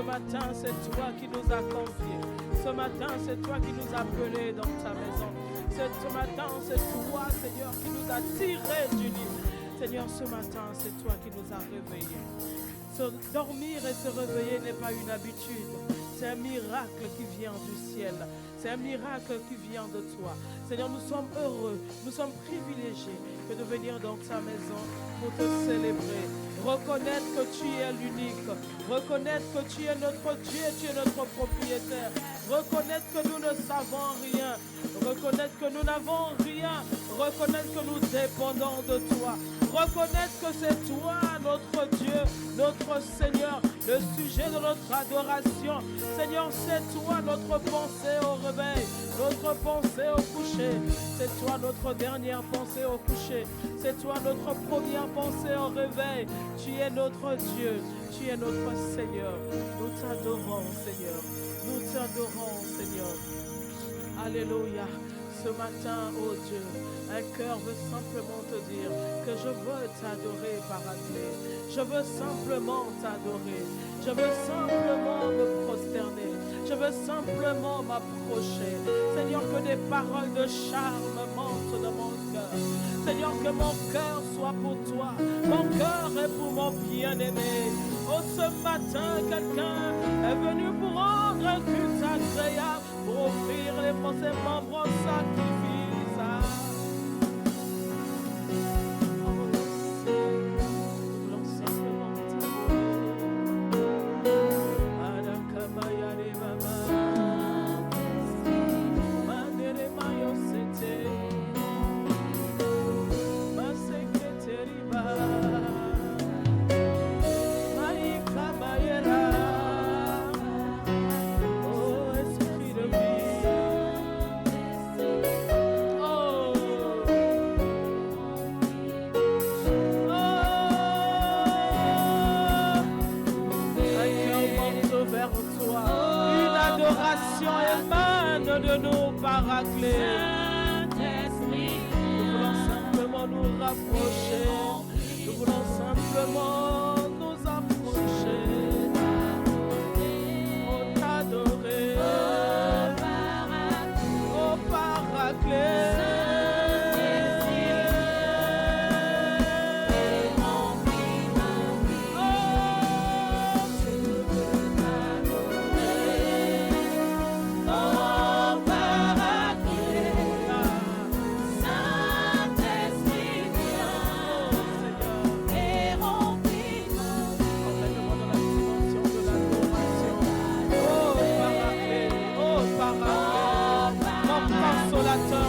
Ce matin, c'est toi qui nous as confiés. Ce matin, c'est toi qui nous as appelés dans ta maison. Ce matin, c'est toi, Seigneur, qui nous a tirés du lit. Seigneur, ce matin, c'est toi qui nous as réveillés. Dormir et se réveiller n'est pas une habitude. C'est un miracle qui vient du ciel. C'est un miracle qui vient de toi. Seigneur, nous sommes heureux, nous sommes privilégiés que de venir dans ta maison pour te célébrer. Reconnaître que tu es l'unique. Reconnaître que tu es notre Dieu, tu es notre propriétaire. Reconnaître que nous ne savons rien. Reconnaître que nous n'avons rien. Reconnaître que nous dépendons de toi. Reconnaître que c'est toi, notre Dieu, notre Seigneur, le sujet de notre adoration. Seigneur, c'est toi notre pensée au réveil, notre pensée au coucher. C'est toi notre dernière pensée au coucher. C'est toi notre première pensée au réveil. Tu es notre Dieu, tu es notre Seigneur. Nous t'adorons, Seigneur. Nous t'adorons, Seigneur. Alléluia. Ce matin, oh Dieu, un cœur veut simplement te dire que je veux t'adorer, Paraclet. Je veux simplement t'adorer. Je veux simplement me prosterner. Je veux simplement m'approcher. Seigneur, que des paroles de charme montent dans mon cœur. Seigneur, que mon cœur soit pour toi. Mon cœur est pour mon bien-aimé. Oh, ce matin, quelqu'un est venu pour rendre un culte agréable, pour offrir les ses membres en sacrifice. De nous, Paraclet. Nous voulons simplement nous rapprocher. Nous voulons simplement nous approcher. Oh, t'adorer. Oh, Paraclet.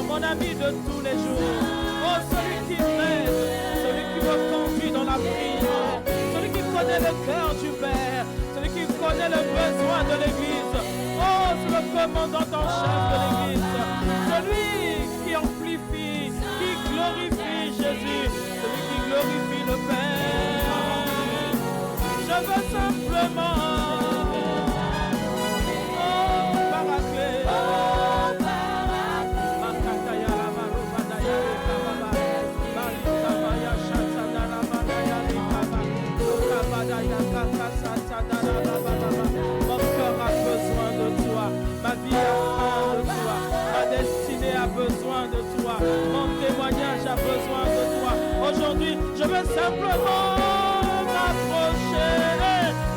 Mon ami de tous les jours, oh celui qui m'aide, celui qui me conduit dans la prière, celui qui connaît le cœur du Père, celui qui connaît le besoin de l'Église, oh c'est le commandant en chef de l'Église, celui qui amplifie, qui glorifie Jésus, celui qui glorifie le Père. Je veux simplement, oh Paraclet, mon cœur a besoin de toi, ma vie a besoin de toi, ma destinée a besoin de toi, mon témoignage a besoin de toi. Aujourd'hui, je veux simplement m'approcher,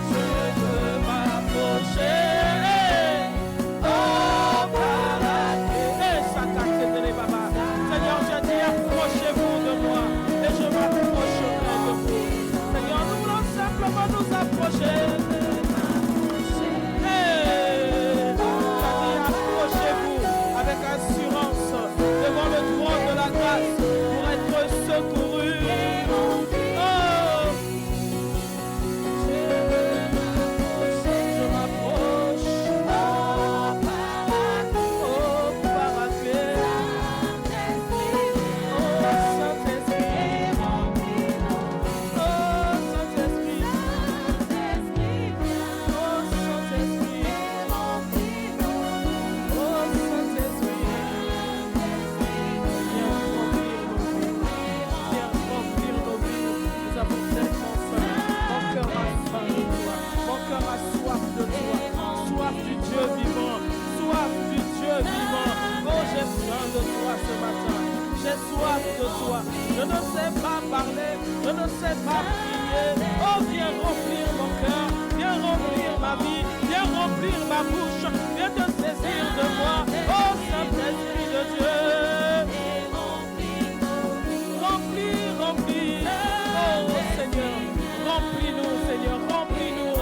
je veux m'approcher. Oh, Paraclet, Seigneur, j'ai dit approchez-vous de moi et je m'approcherai de vous. Seigneur, nous voulons simplement nous approcher. Approchez-vous avec assurance devant le trône de la grâce pour être secouru. Oh, de toi ce matin. J'ai soif de toi. Je ne sais pas parler, je ne sais pas prier. Oh, viens remplir mon cœur, viens remplir ma vie, viens remplir ma bouche, viens te saisir de moi. Oh, Saint-Esprit de Dieu. Remplis, remplis. Oh, Seigneur, remplis-nous, Seigneur, remplis-nous.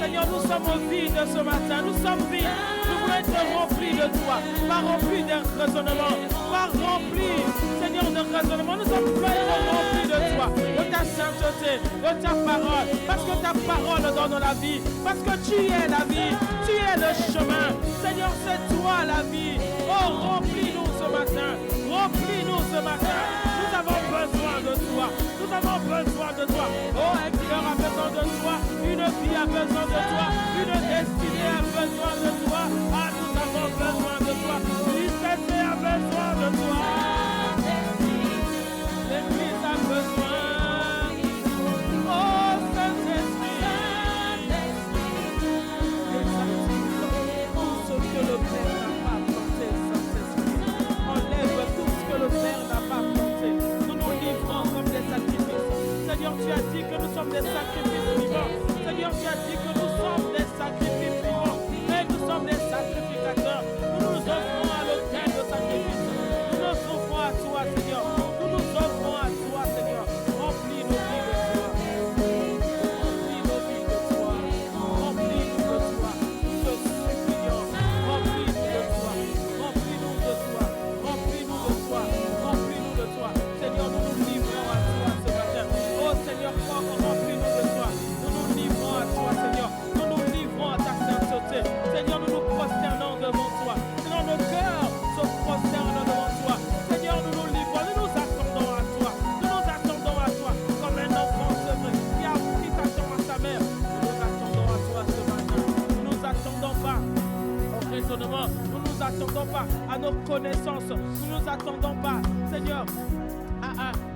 Seigneur, nous sommes vides ce matin, nous sommes vides. Nous voulons être remplis de toi, pas remplis d'un raisonnement, pas remplis, Seigneur, de raisonnement. Nous sommes pleinement remplis de toi, de ta sainteté, de ta parole, parce que ta parole donne la vie, parce que tu es la vie, tu es le chemin. Seigneur, c'est toi la vie. Oh, remplis-nous ce matin, remplis-nous ce matin. Nous avons besoin de toi, nous avons besoin de toi. Oh, un cœur a besoin de toi, une vie a besoin de toi, une destinée a besoin de toi. Ah, nous avons besoin de toi, l'ICC a besoin de toi, l'Église a besoin. Oh, Saint-Esprit, tout ce que le Père n'a pas planté, Saint-Esprit, enlève tout ce que le Père n'a pas planté. Nous nous livrons comme des sacrifices. Seigneur, tu as dit que nous sommes des sacrifices vivants. Seigneur, tu as dit que nous sommes des sacrifices vivants. Mais nous sommes des sacrificateurs. Nous nous offrons à l'autel de sacrifice. Nous nous offrons à toi, Seigneur. Nous nous offrons à toi, Seigneur. Remplis nos vies de toi. Remplis nos vies de toi. Remplis-nous de toi. Nous te supplions. Remplis-nous de toi. Remplis-nous de toi. Remplis-nous de toi. Remplis-nous de toi. Seigneur, nous nous livrons à toi ce matin. Oh Seigneur, remplis-nous de toi. Nous nous livrons à toi, Seigneur. Nous nous livrons à ta sainteté. Seigneur, nous nous prosternons devant toi. Seigneur, nos cœurs se prosternent devant toi. Seigneur, nous nous livrons. Nous nous attendons à toi. Nous nous attendons à toi. Comme un enfant sevré qui s'attend à sa mère. Nous nous attendons à toi ce matin. Nous nous attendons pas au raisonnement. Nous nous attendons pas à nos connaissances. Nous nous attendons pas, Seigneur,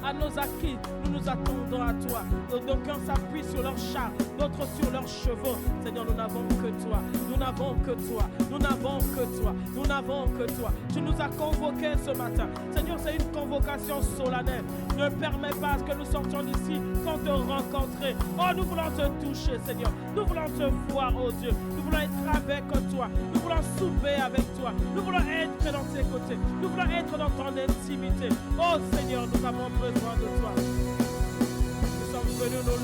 à nos acquis. Nous nous attendons à toi. D'aucuns s'appuient sur leurs chars, d'autres sur leurs chevaux. Seigneur, nous n'avons que toi. Nous n'avons que toi. Nous n'avons que toi. Nous n'avons que toi. Tu nous as convoqués ce matin. Seigneur, c'est une convocation solennelle. Ne permets pas que nous sortions d'ici sans te rencontrer. Oh, nous voulons te toucher, Seigneur. Nous voulons te voir, oh Dieu. Nous voulons être avec toi. Nous voulons souper avec toi. Nous voulons être dans tes côtés. Nous voulons être dans ton intimité. Oh Seigneur, nous avons besoin de toi. Nous sommes venus nous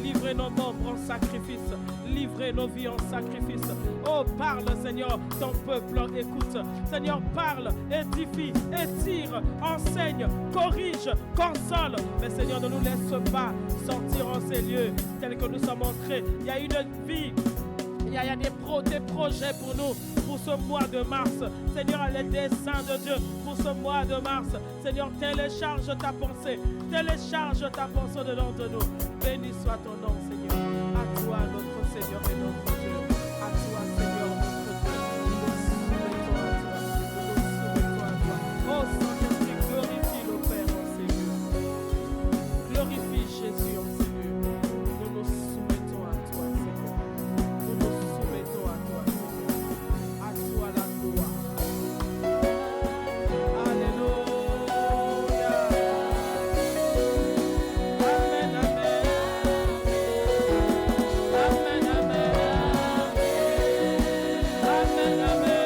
livrer nos membres en sacrifice, livrer nos vies en sacrifice. Oh, parle, Seigneur, ton peuple écoute. Seigneur, parle, édifie, étire, enseigne, corrige, console. Mais Seigneur, ne nous laisse pas sortir en ces lieux tels que nous sommes entrés. Il y a une vie. Il y a des projets pour nous, pour ce mois de mars. Seigneur, les desseins de Dieu pour ce mois de mars. Seigneur, télécharge ta pensée. Télécharge ta pensée dedans de nous. Béni soit ton nom, Seigneur. À toi, notre Seigneur et notre Dieu. À toi, Seigneur, notre Dieu. Nous nous soumettons à toi. Nous nous soumettons à toi. Oh, Saint-Esprit, glorifie le Père en ces lieux. Glorifie Jésus en ces lieux. Nous nous soumettons à toi, Seigneur. Nous nous soumettons à toi, Seigneur. À toi la gloire. Alléluia. Amen, amen. Amen, amen. Amen, amen.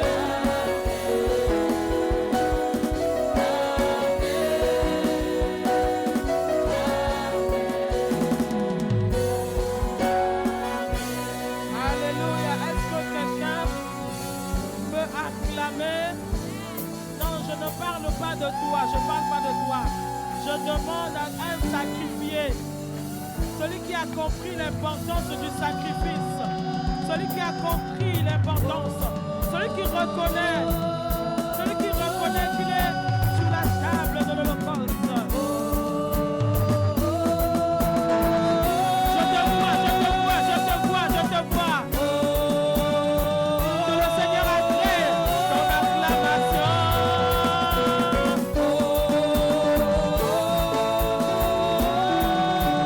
Alléluia. Est-ce que quelqu'un peut acclamer? Non, je ne parle pas de toi. Je ne parle pas de toi. Je demande à un sacrifié. Celui qui a compris l'importance du sacrifice. Celui qui a compris l'importance. Celui qui reconnaît. Celui qui reconnaît qu'il est sur la table de l'Holocauste. Je te vois, je te vois, je te vois, je te vois. Que le Seigneur agrée ton acclamation.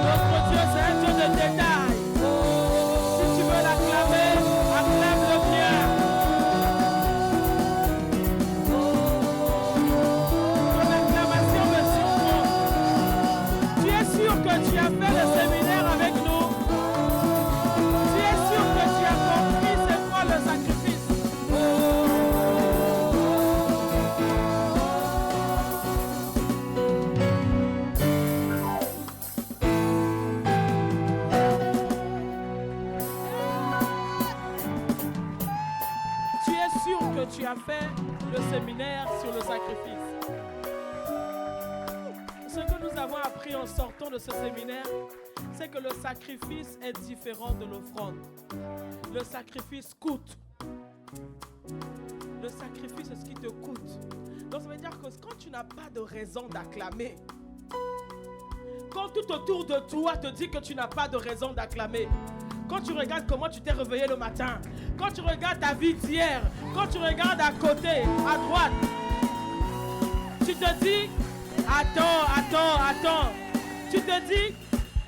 Notre Dieu, c'est un Dieu de détails. Si tu veux l'acclamer, acclame-le bien. sûr que tu as fait le séminaire sur le sacrifice. Ce que nous avons appris en sortant de ce séminaire, c'est que le sacrifice est différent de l'offrande. Le sacrifice coûte. Le sacrifice, c'est ce qui te coûte. Donc ça veut dire que quand tu n'as pas de raison d'acclamer, quand tout autour de toi te dit que tu n'as pas de raison d'acclamer, quand tu regardes comment tu t'es réveillé le matin, quand tu regardes ta vie d'hier, quand tu regardes à côté, à droite, tu te dis, attends. Tu te dis,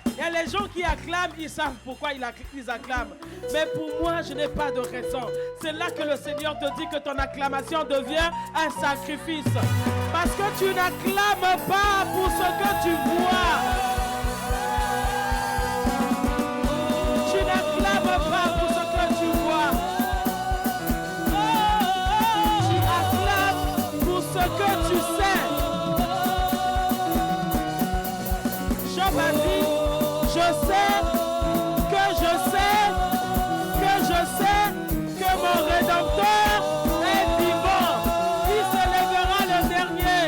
il y a les gens qui acclament, ils savent pourquoi ils acclament. Mais pour moi, je n'ai pas de raison. C'est là que le Seigneur te dit que ton acclamation devient un sacrifice. Parce que tu n'acclames pas pour ce que tu vois. Tu n'acclames pas pour ce que tu vois. Tu acclames pour ce que tu sais. Job a dit, je sais que mon Rédempteur est vivant. Il se lèvera le dernier.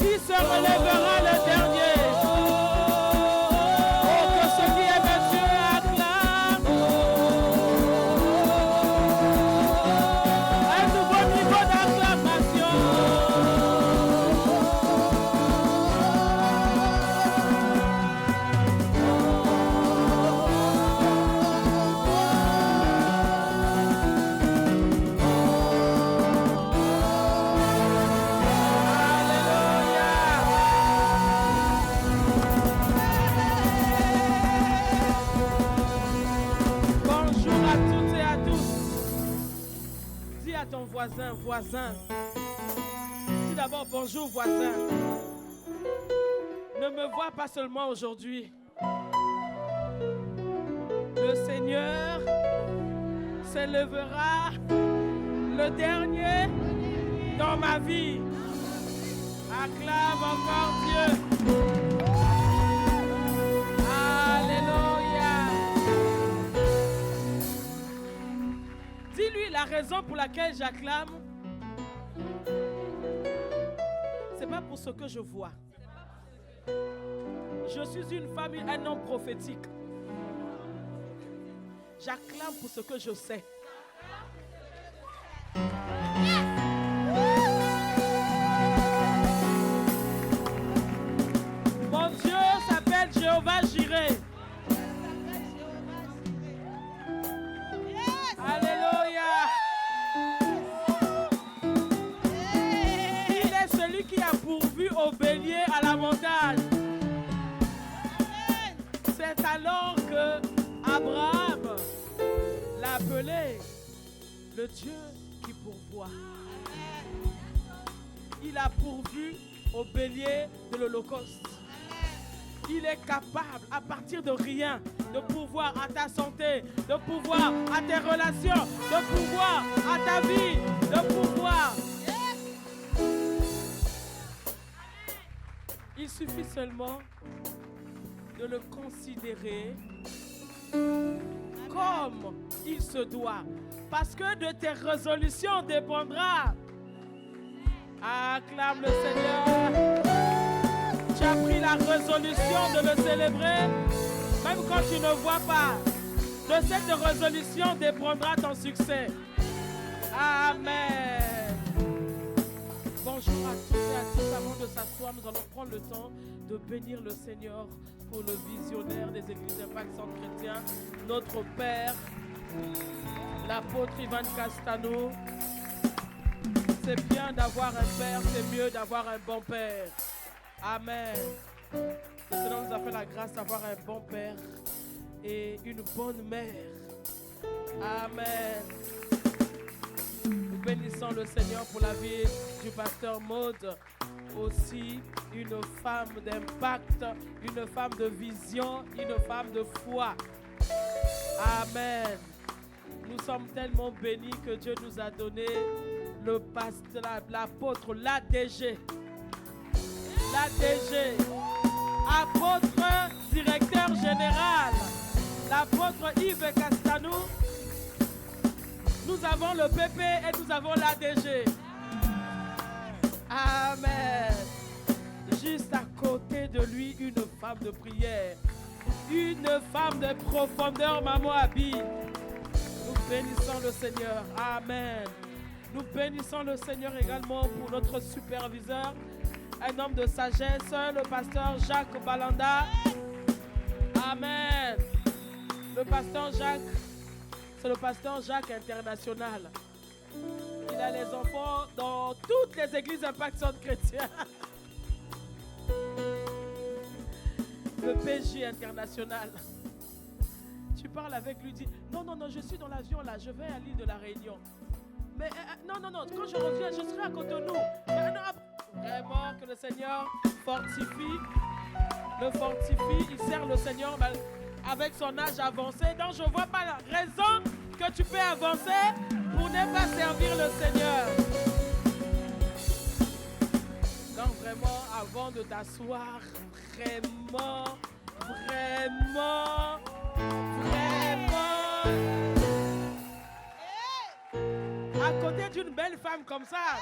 Il se relèvera le dernier. Oh, que ce qui aime Dieu acclame. Un nouveau niveau d'acclamation. Ton voisin. Dis d'abord bonjour voisin. Ne me vois pas seulement aujourd'hui. Le Seigneur s'élèvera le dernier dans ma vie. Acclame encore Dieu. Alléluia. Dis-lui la raison pour laquelle j'acclame. C'est pas pour ce que je vois. Je suis une femme, un homme prophétique. J'acclame pour ce que je sais. Mon Dieu s'appelle Jéhovah Jireh. Alléluia. Il est celui qui a pourvu au bélier à la montagne. C'est alors que Abraham l'a appelé le Dieu qui pourvoit. Il a pourvu au bélier de l'Holocauste. Il est capable, à partir de rien, de pouvoir à ta santé, de pouvoir à tes relations, de pouvoir à ta vie, de pouvoir. Il suffit seulement de le considérer comme il se doit. Parce que de tes résolutions dépendra. Acclame le Seigneur. Tu as pris la résolution de le célébrer, même quand tu ne vois pas. De cette résolution dépendra ton succès. Amen. Bonjour à tous et à tous. Avant de s'asseoir, nous allons prendre le temps de bénir le Seigneur pour le visionnaire des églises Impact Centre Chrétien, notre Père, l'apôtre Ivan Castano. C'est bien d'avoir un père, c'est mieux d'avoir un bon père. Amen. Le Seigneur nous a fait la grâce d'avoir un bon père et une bonne mère. Amen. Nous bénissons le Seigneur pour la vie du pasteur Maud, aussi une femme d'impact, une femme de vision, une femme de foi. Amen. Nous sommes tellement bénis que Dieu nous a donné le pasteur, l'apôtre, l'ADG. L'ADG, apôtre directeur général, l'apôtre Yves Castano, nous nous avons le PP et nous avons l'ADG. Amen. Juste à côté de lui, une femme de prière. Une femme de profondeur, Maman Abi. Nous bénissons le Seigneur. Amen. Nous bénissons le Seigneur également pour notre superviseur, un homme de sagesse, le pasteur Jacques Balanda. Amen. Le pasteur Jacques, c'est le pasteur Jacques international. Il a les enfants dans toutes les églises Impact Centre Chrétien. Le PJ international. Tu parles avec lui, dis non, je suis dans l'avion là, je vais à l'île de la Réunion. Mais non, quand je reviens, je serai à Cotonou. Vraiment que le Seigneur fortifie, il sert le Seigneur avec son âge avancé. Donc je ne vois pas la raison que tu peux avancer pour ne pas servir le Seigneur. Donc vraiment, avant de t'asseoir, vraiment, à côté d'une belle femme comme ça,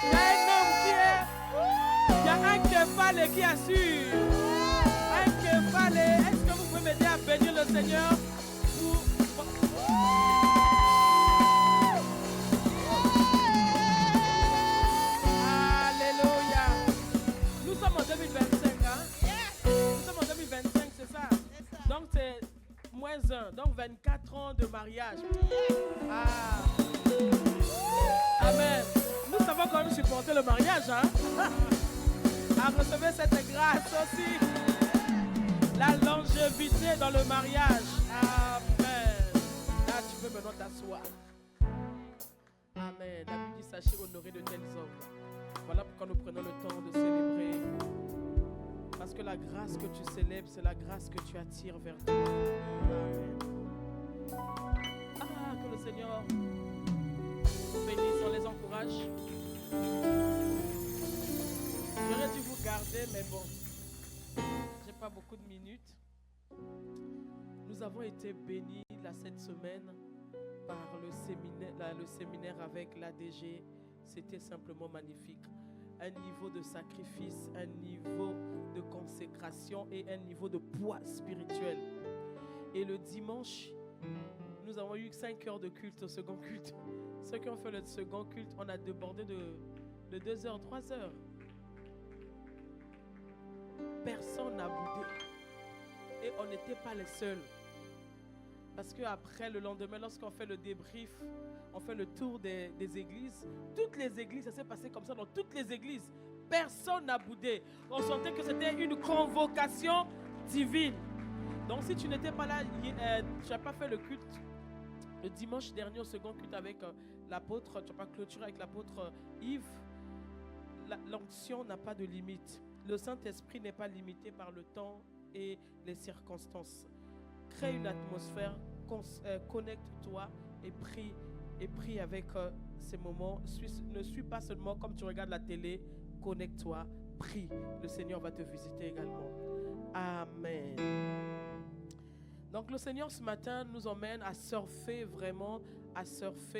il y a un homme il y a un kefale qui assure. Un kefale. Est-ce que vous pouvez m'aider à bénir le Seigneur Alléluia. Nous sommes en 2025, hein? Nous sommes en 2025, c'est ça? Donc c'est -1, donc 24 ans de mariage. Amen. Nous savons quand même supporter le mariage, hein? À recevoir cette grâce aussi. La longévité dans le mariage. Amen. Là, tu peux maintenant t'asseoir. Amen. La Bible dit, sachez honorer de tels hommes. Voilà pourquoi nous prenons le temps de célébrer. Parce que la grâce que tu célèbres, c'est la grâce que tu attires vers toi. Amen. Que le Seigneur bénisse, on les encourage. J'aurais dû vous garder, mais bon, j'ai pas beaucoup de minutes. Nous avons été bénis cette semaine par le séminaire avec l'ADG. C'était simplement magnifique. Un niveau de sacrifice, un niveau de consécration et un niveau de poids spirituel. Et le dimanche, nous avons eu 5 heures de culte au second culte. Ceux qui ont fait le second culte, on a débordé de 2 heures, 3 heures. Personne n'a boudé. Et on n'était pas les seuls. Parce qu'après, le lendemain, lorsqu'on fait le débrief, on fait le tour des églises. Toutes les églises, ça s'est passé comme ça dans toutes les églises. Personne n'a boudé. On sentait que c'était une convocation divine. Donc si tu n'étais pas là, tu n'as pas fait le culte le dimanche dernier au second culte avec l'apôtre, tu n'as pas clôturé avec l'apôtre Yves, l'onction n'a pas de limite. Le Saint-Esprit n'est pas limité par le temps et les circonstances. Crée une atmosphère, connecte-toi et prie avec ces moments. Ne suis pas seulement comme tu regardes la télé, connecte-toi, prie. Le Seigneur va te visiter également. Amen. Donc le Seigneur ce matin nous emmène à surfer vraiment,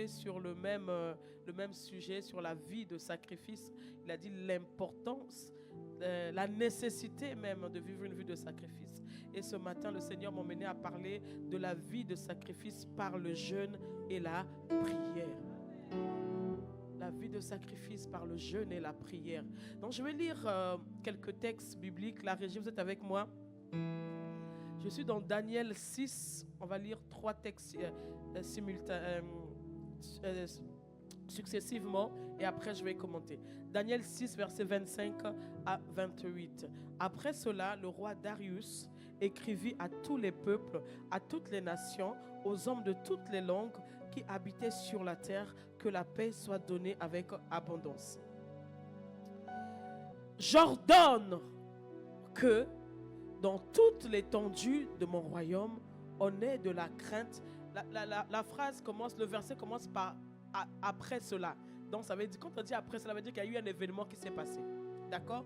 sur le même sujet, sur la vie de sacrifice. Il a dit l'importance, la nécessité même de vivre une vie de sacrifice. Et ce matin, le Seigneur m'a emmené à parler de la vie de sacrifice par le jeûne et la prière. La vie de sacrifice par le jeûne et la prière. Donc je vais lire quelques textes bibliques. La régie, vous êtes avec moi? Je suis dans Daniel 6. On va lire 3 textes successivement et après je vais commenter. Daniel 6, versets 25 à 28. Après cela, le roi Darius écrivit à tous les peuples, à toutes les nations, aux hommes de toutes les langues qui habitaient sur la terre, que la paix soit donnée avec abondance. J'ordonne que dans toute l'étendue de mon royaume, on ait de la crainte. La phrase commence, le verset commence par après cela. Donc ça veut dire, quand on dit après cela, ça veut dire qu'il y a eu un événement qui s'est passé. D'accord?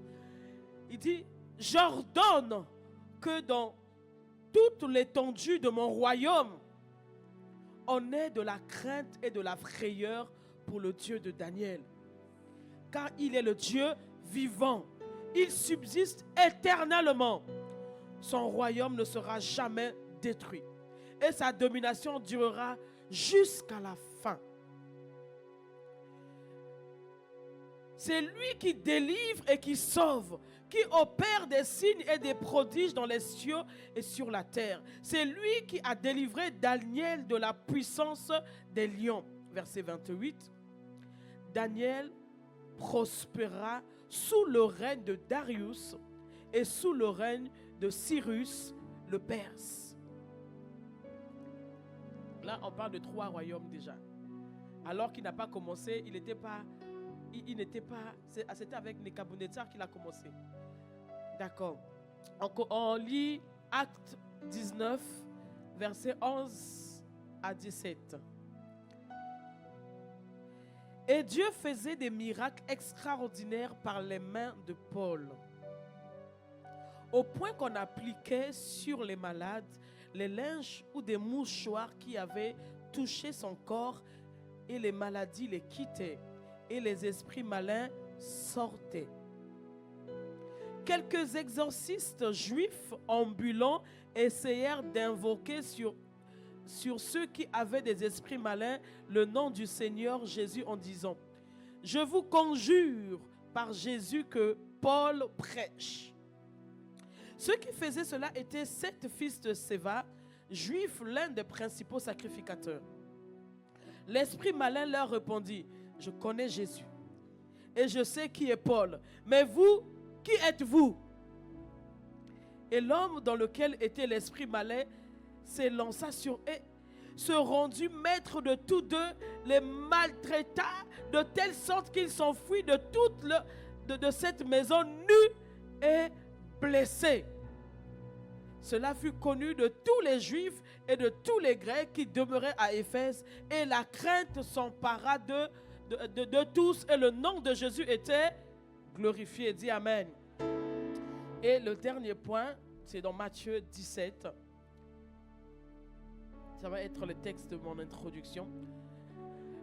Il dit, j'ordonne que dans toute l'étendue de mon royaume, on ait de la crainte et de la frayeur pour le Dieu de Daniel. Car il est le Dieu vivant. Il subsiste éternellement. Son royaume ne sera jamais détruit. Et sa domination durera jusqu'à la fin. C'est lui qui délivre et qui sauve, qui opère des signes et des prodiges dans les cieux et sur la terre. C'est lui qui a délivré Daniel de la puissance des lions. Verset 28. Daniel prospéra sous le règne de Darius et sous le règne de Cyrus le Perse. Là, on parle de 3 royaumes déjà. Alors qu'il n'a pas commencé, il n'était pas... C'était avec Nebuchadnezzar qu'il a commencé. D'accord. On lit Acte 19, versets 11 à 17. Et Dieu faisait des miracles extraordinaires par les mains de Paul, au point qu'on appliquait sur les malades les linges ou des mouchoirs qui avaient touché son corps, et les maladies les quittaient et les esprits malins sortaient. Quelques exorcistes juifs ambulants essayèrent d'invoquer sur ceux qui avaient des esprits malins le nom du Seigneur Jésus en disant: je vous conjure par Jésus que Paul prêche. Ceux qui faisaient cela étaient 7 fils de Séva, juifs, l'un des principaux sacrificateurs. L'esprit malin leur répondit: je connais Jésus et je sais qui est Paul, mais vous, qui êtes-vous? Et l'homme dans lequel était l'esprit malin s'élança sur eux, se rendit maître de tous deux, les maltraita de telle sorte qu'ils s'enfuient de cette maison nus et blessés. Cela fut connu de tous les Juifs et de tous les Grecs qui demeuraient à Éphèse, et la crainte s'empara de tous, et le nom de Jésus était glorifié. Dis Amen. Et le dernier point, c'est dans Matthieu 17. Ça va être le texte de mon introduction.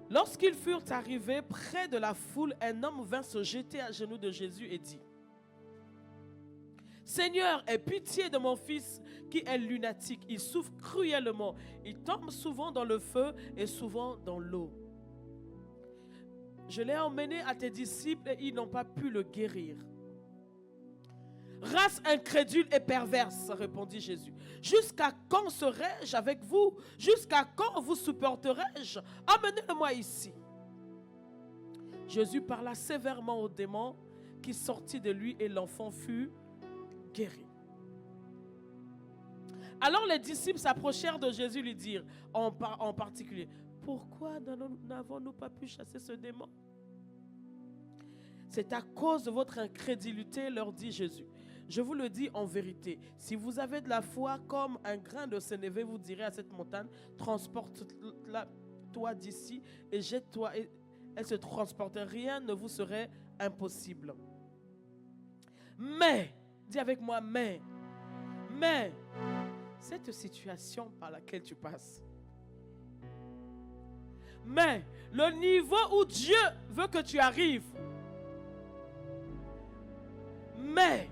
Lorsqu'ils furent arrivés près de la foule, un homme vint se jeter à genoux de Jésus et dit: Seigneur, aie pitié de mon fils qui est lunatique. Il souffre cruellement. Il tombe souvent dans le feu et souvent dans l'eau. Je l'ai emmené à tes disciples et ils n'ont pas pu le guérir. Race incrédule et perverse, répondit Jésus. Jusqu'à quand serai-je avec vous? Jusqu'à quand vous supporterai-je? Amenez-le-moi ici. Jésus parla sévèrement au démon qui sortit de lui et l'enfant fut guéri. Alors les disciples s'approchèrent de Jésus et lui dirent en particulier: pourquoi n'avons-nous pas pu chasser ce démon? C'est à cause de votre incrédulité, leur dit Jésus. Je vous le dis en vérité, si vous avez de la foi comme un grain de sénévé, vous direz à cette montagne: transporte-toi d'ici et jette-toi, et elle se transporte. Rien ne vous serait impossible. Mais, dis avec moi, mais, cette situation par laquelle tu passes, mais le niveau où Dieu veut que tu arrives, mais,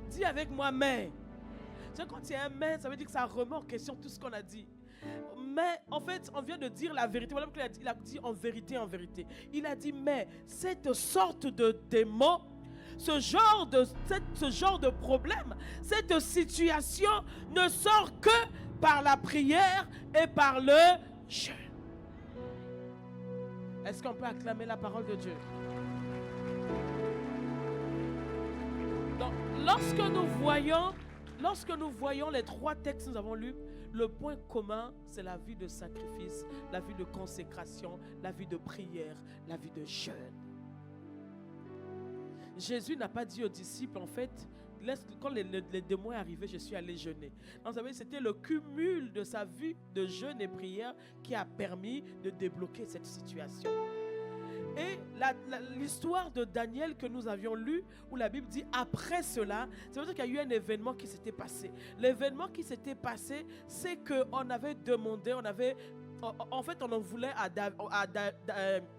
dis avec moi, mais. Tu sais, quand il y a un mais, ça veut dire que ça remet en question tout ce qu'on a dit. Mais, en fait, on vient de dire la vérité. Voilà pourquoi il a dit en vérité, en vérité. Il a dit, mais cette sorte de démon, ce genre de problème, cette situation ne sort que par la prière et par le jeûne. Est-ce qu'on peut acclamer la parole de Dieu? Donc, lorsque nous voyons les 3 textes que nous avons lus, le point commun, c'est la vie de sacrifice, la vie de consécration, la vie de prière, la vie de jeûne. Jésus n'a pas dit aux disciples, en fait, quand les démons sont arrivés, je suis allé jeûner. Non, vous savez, c'était le cumul de sa vie de jeûne et prière qui a permis de débloquer cette situation. Et l'histoire de Daniel que nous avions lue, où la Bible dit après cela, ça veut dire qu'il y a eu un événement qui s'était passé. L'événement qui s'était passé, c'est qu'on avait demandé, en fait, on en voulait à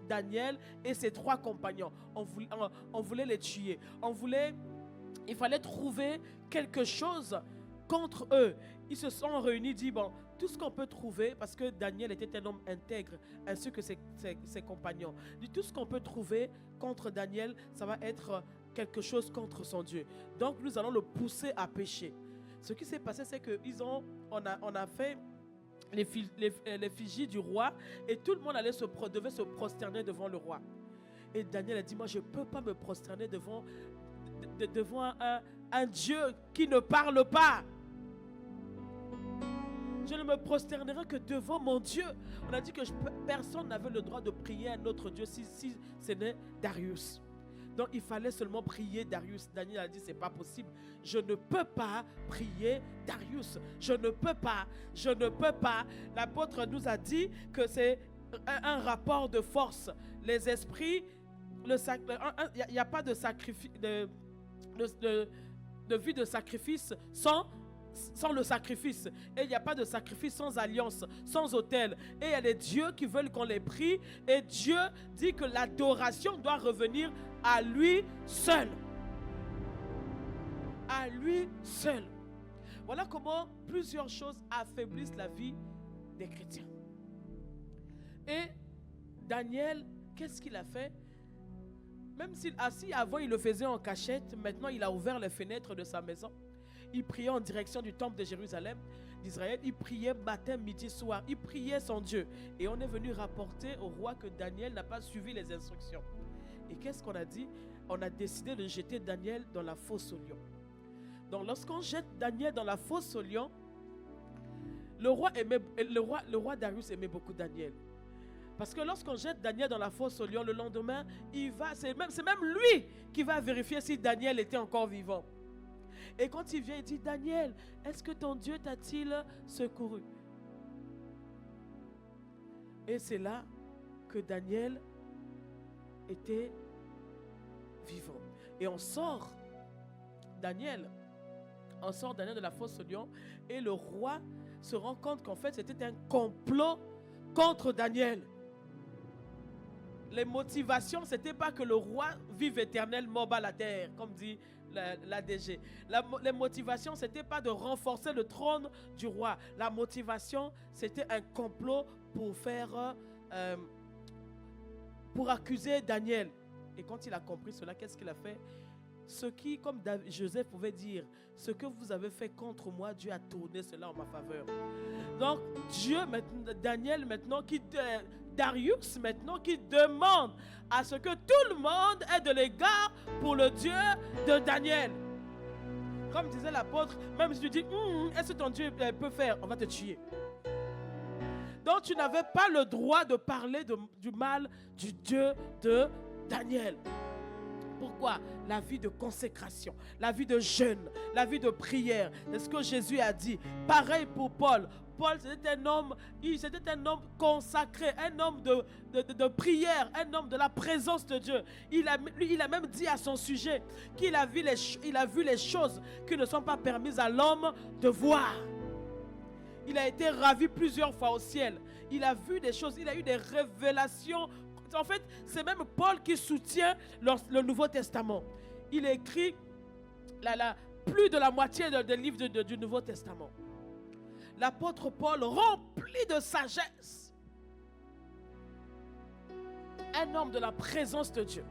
Daniel et ses 3 compagnons. On voulait les tuer. Il fallait trouver quelque chose contre eux. Ils se sont réunis, dit bon, tout ce qu'on peut trouver, parce que Daniel était un homme intègre, ainsi que ses compagnons. Dit tout ce qu'on peut trouver contre Daniel, ça va être quelque chose contre son Dieu. Donc nous allons le pousser à pécher. Ce qui s'est passé, c'est que on a fait l'effigie du roi, et tout le monde devait se prosterner devant le roi. Et Daniel a dit, moi je ne peux pas me prosterner devant un Dieu qui ne parle pas. Je ne me prosternerai que devant mon Dieu. On a dit que personne n'avait le droit de prier un autre Dieu si ce n'est Darius. Donc il fallait seulement prier Darius. Daniel a dit, c'est pas possible. Je ne peux pas prier Darius. Je ne peux pas. L'apôtre nous a dit que c'est un rapport de force. Les esprits, il n'y a pas de sacrifice, de vie de sacrifice sans le sacrifice. Et il n'y a pas de sacrifice sans alliance, sans autel. Et il y a des dieux qui veulent qu'on les prie. Et Dieu dit que l'adoration doit revenir à lui seul. À lui seul. Voilà comment plusieurs choses affaiblissent la vie des chrétiens. Et Daniel, qu'est-ce qu'il a fait? Même si avant il le faisait en cachette, maintenant il a ouvert les fenêtres de sa maison. Il priait en direction du temple de Jérusalem, d'Israël. Il priait matin, midi, soir. Il priait son Dieu. Et on est venu rapporter au roi que Daniel n'a pas suivi les instructions. Et qu'est-ce qu'on a dit? On a décidé de jeter Daniel dans la fosse aux lions. Donc lorsqu'on jette Daniel dans la fosse aux lions, le roi Darius aimait beaucoup Daniel. Parce que lorsqu'on jette Daniel dans la fosse aux lions, le lendemain, c'est même lui qui va vérifier si Daniel était encore vivant. Et quand il vient, il dit, Daniel, est-ce que ton Dieu t'a-t-il secouru? Et c'est là que Daniel était vivant. Et on sort Daniel de la fosse aux lions, et le roi se rend compte qu'en fait c'était un complot contre Daniel. Les motivations, c'était pas que le roi vive éternellement bas la terre, comme dit l'ADG. Les motivations, c'était pas de renforcer le trône du roi. La motivation, c'était un complot pour accuser Daniel. Et quand il a compris cela, qu'est-ce qu'il a fait? Ce qui, comme Joseph pouvait dire, ce que vous avez fait contre moi, Dieu a tourné cela en ma faveur. Donc Darius maintenant qui demande à ce que tout le monde ait de l'égard pour le Dieu de Daniel. Comme disait l'apôtre, même si tu dis, est-ce que ton Dieu peut faire, on va te tuer. Donc tu n'avais pas le droit de parler du mal du Dieu de Daniel. Pourquoi? La vie de consécration, la vie de jeûne, la vie de prière. C'est ce que Jésus a dit. Pareil pour Paul. Paul, c'était un homme consacré, un homme de prière, un homme de la présence de Dieu. Il a même dit à son sujet qu'il a vu les choses qui ne sont pas permises à l'homme de voir. Il a été ravi plusieurs fois au ciel. Il a vu des choses, il a eu des révélations. En fait, c'est même Paul qui soutient le Nouveau Testament. Il a écrit plus de la moitié des livres du Nouveau Testament. L'apôtre Paul, rempli de sagesse, un homme de la présence de Dieu.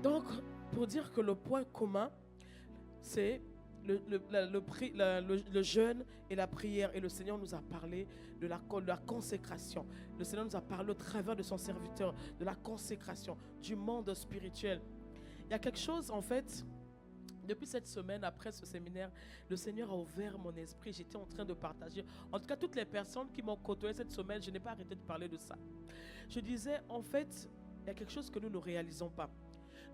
Donc, pour dire que le point commun, c'est le jeûne et la prière. Et le Seigneur nous a parlé de la consécration. Le Seigneur nous a parlé au travers de son serviteur, de la consécration, du monde spirituel. Il y a quelque chose, en fait, depuis cette semaine, après ce séminaire, le Seigneur a ouvert mon esprit. J'étais en train de partager. En tout cas, toutes les personnes qui m'ont côtoyé cette semaine, je n'ai pas arrêté de parler de ça. Je disais, en fait, il y a quelque chose que nous ne réalisons pas.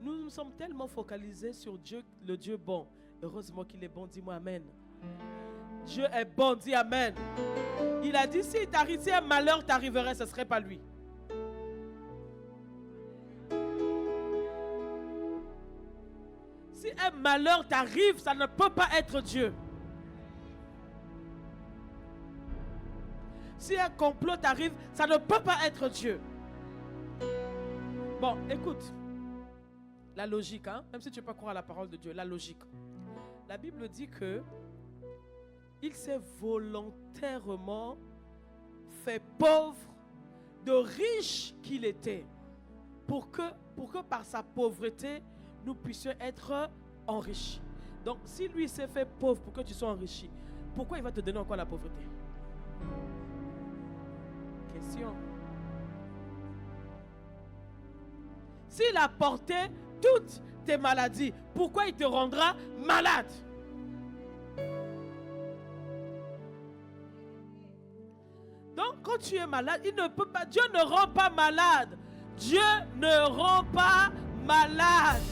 Nous nous sommes tellement focalisés sur Dieu, le Dieu bon. Heureusement qu'il est bon, dis-moi Amen. Dieu est bon, dis Amen. Il a dit, si un malheur t'arriverait, ce ne serait pas lui. Si un malheur t'arrive, ça ne peut pas être Dieu. Si un complot t'arrive, ça ne peut pas être Dieu. Bon, écoute. La logique, hein? Même si tu ne peux pas croire à la parole de Dieu, la logique. La Bible dit que il s'est volontairement fait pauvre de riche qu'il était pour que par sa pauvreté, nous puissions être enrichis. Donc, si lui s'est fait pauvre pour que tu sois enrichi, pourquoi il va te donner encore la pauvreté? Question. S'il a porté toutes tes maladies, pourquoi il te rendra malade? Donc, quand tu es malade, il ne peut pas, Dieu ne rend pas malade. Dieu ne rend pas malade.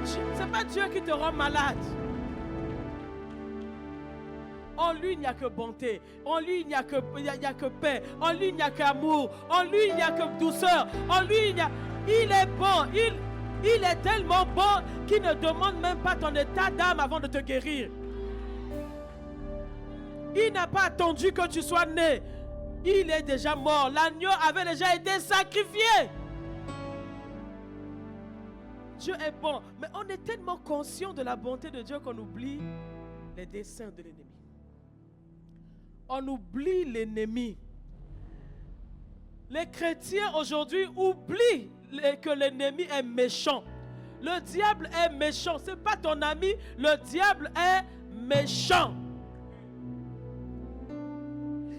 Ce n'est pas Dieu qui te rend malade. En lui, il n'y a que bonté. En lui, il n'y a que paix. En lui, il n'y a qu'amour. En lui, il n'y a que douceur. En lui, il est bon. Il est tellement bon qu'il ne demande même pas ton état d'âme avant de te guérir. Il n'a pas attendu que tu sois né. Il est déjà mort. L'agneau avait déjà été sacrifié. Dieu est bon. Mais on est tellement conscient de la bonté de Dieu qu'on oublie les desseins de l'ennemi. On oublie l'ennemi. Les chrétiens aujourd'hui oublient que l'ennemi est méchant. Le diable est méchant. Ce n'est pas ton ami. Le diable est méchant.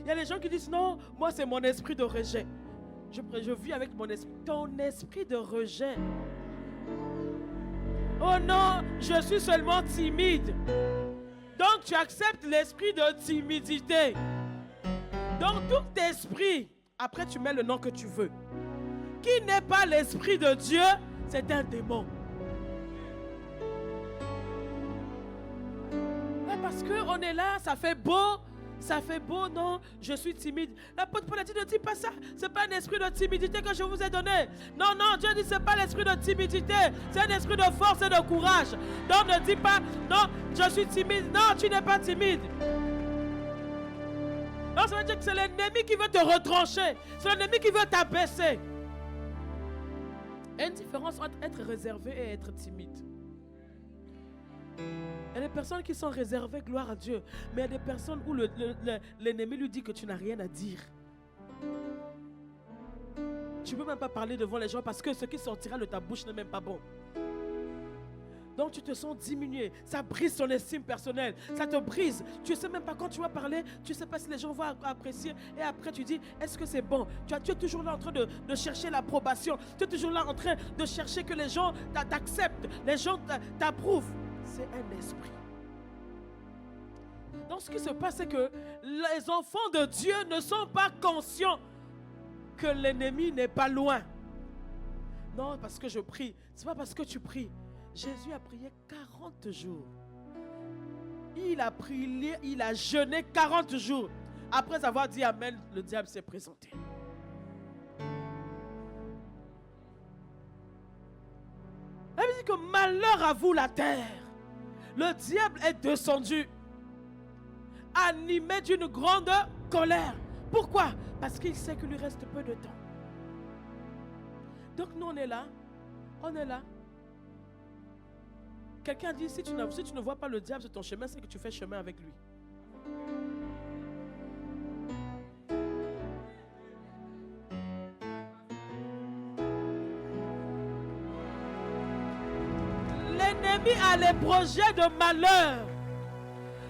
Il y a des gens qui disent non, moi c'est mon esprit de rejet. Je vis avec mon esprit. Ton esprit de rejet. Oh non, je suis seulement timide. Donc tu acceptes l'esprit de timidité. Donc tout esprit, après tu mets le nom que tu veux, qui n'est pas l'esprit de Dieu, c'est un démon. Parce qu'on est là, ça fait beau, non, je suis timide. L'apôtre Paul a dit, ne dis pas ça, ce n'est pas un esprit de timidité que je vous ai donné. Non, Dieu dit, ce n'est pas l'esprit de timidité, c'est un esprit de force et de courage. Donc ne dis pas, non, je suis timide. Non, tu n'es pas timide. Non, ça veut dire que c'est l'ennemi qui veut te retrancher, c'est l'ennemi qui veut t'abaisser. Il y a une différence entre être réservé et être timide. Il y a des personnes qui sont réservées, gloire à Dieu. Mais il y a des personnes où l'ennemi lui dit que tu n'as rien à dire. Tu ne peux même pas parler devant les gens parce que ce qui sortira de ta bouche n'est même pas bon. Donc tu te sens diminué. Ça brise ton estime personnelle. Ça te brise. Tu ne sais même pas quand tu vas parler. Tu ne sais pas si les gens vont apprécier. Et après tu dis, est-ce que c'est bon? Tu es toujours là en train de chercher l'approbation. Tu es toujours là en train de chercher que les gens t'acceptent. Les gens t'approuvent. C'est un esprit. Donc ce qui se passe, c'est que les enfants de Dieu ne sont pas conscients que l'ennemi n'est pas loin. Non, parce que je prie. Ce n'est pas parce que tu pries. Jésus a prié 40 jours. Il a prié, il a jeûné 40 jours. Après avoir dit Amen, le diable s'est présenté. Elle dit que malheur à vous la terre. Le diable est descendu, animé d'une grande colère. Pourquoi? Parce qu'il sait qu'il lui reste peu de temps. Donc nous on est là. On est là. Quelqu'un dit, si tu ne vois pas le diable sur ton chemin, c'est que tu fais chemin avec lui. L'ennemi a les projets de malheur.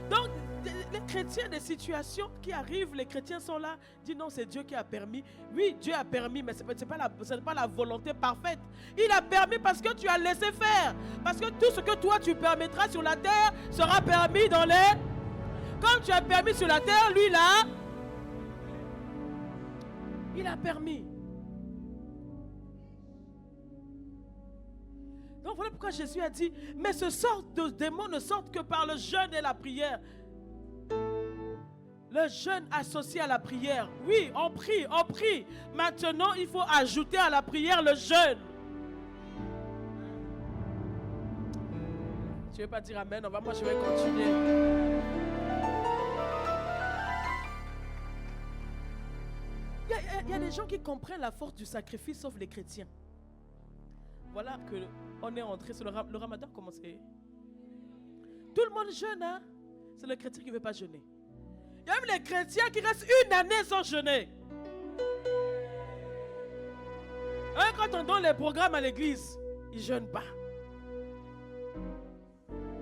Donc, les chrétiens, des situations qui arrivent, les chrétiens sont là, disent non, c'est Dieu qui a permis. Oui, Dieu a permis, mais ce n'est pas la volonté parfaite. Il a permis parce que tu as laissé faire. Parce que tout ce que toi tu permettras sur la terre sera permis dans les... Comme tu as permis sur la terre, lui là, il a permis. Donc voilà pourquoi Jésus a dit, mais ce sort de démons ne sortent que par le jeûne et la prière. Le jeûne associé à la prière. Oui, on prie, on prie. Maintenant, il faut ajouter à la prière le jeûne. Tu ne veux pas dire amen? Moi, je vais continuer. Il y a des gens qui comprennent la force du sacrifice, sauf les chrétiens. Voilà qu'on est entré sur le ramadan a commencé. Tout le monde jeûne, hein? C'est le chrétien qui ne veut pas jeûner. Il y a même les chrétiens qui restent une année sans jeûner. Quand on donne les programmes à l'église, ils ne jeûnent pas.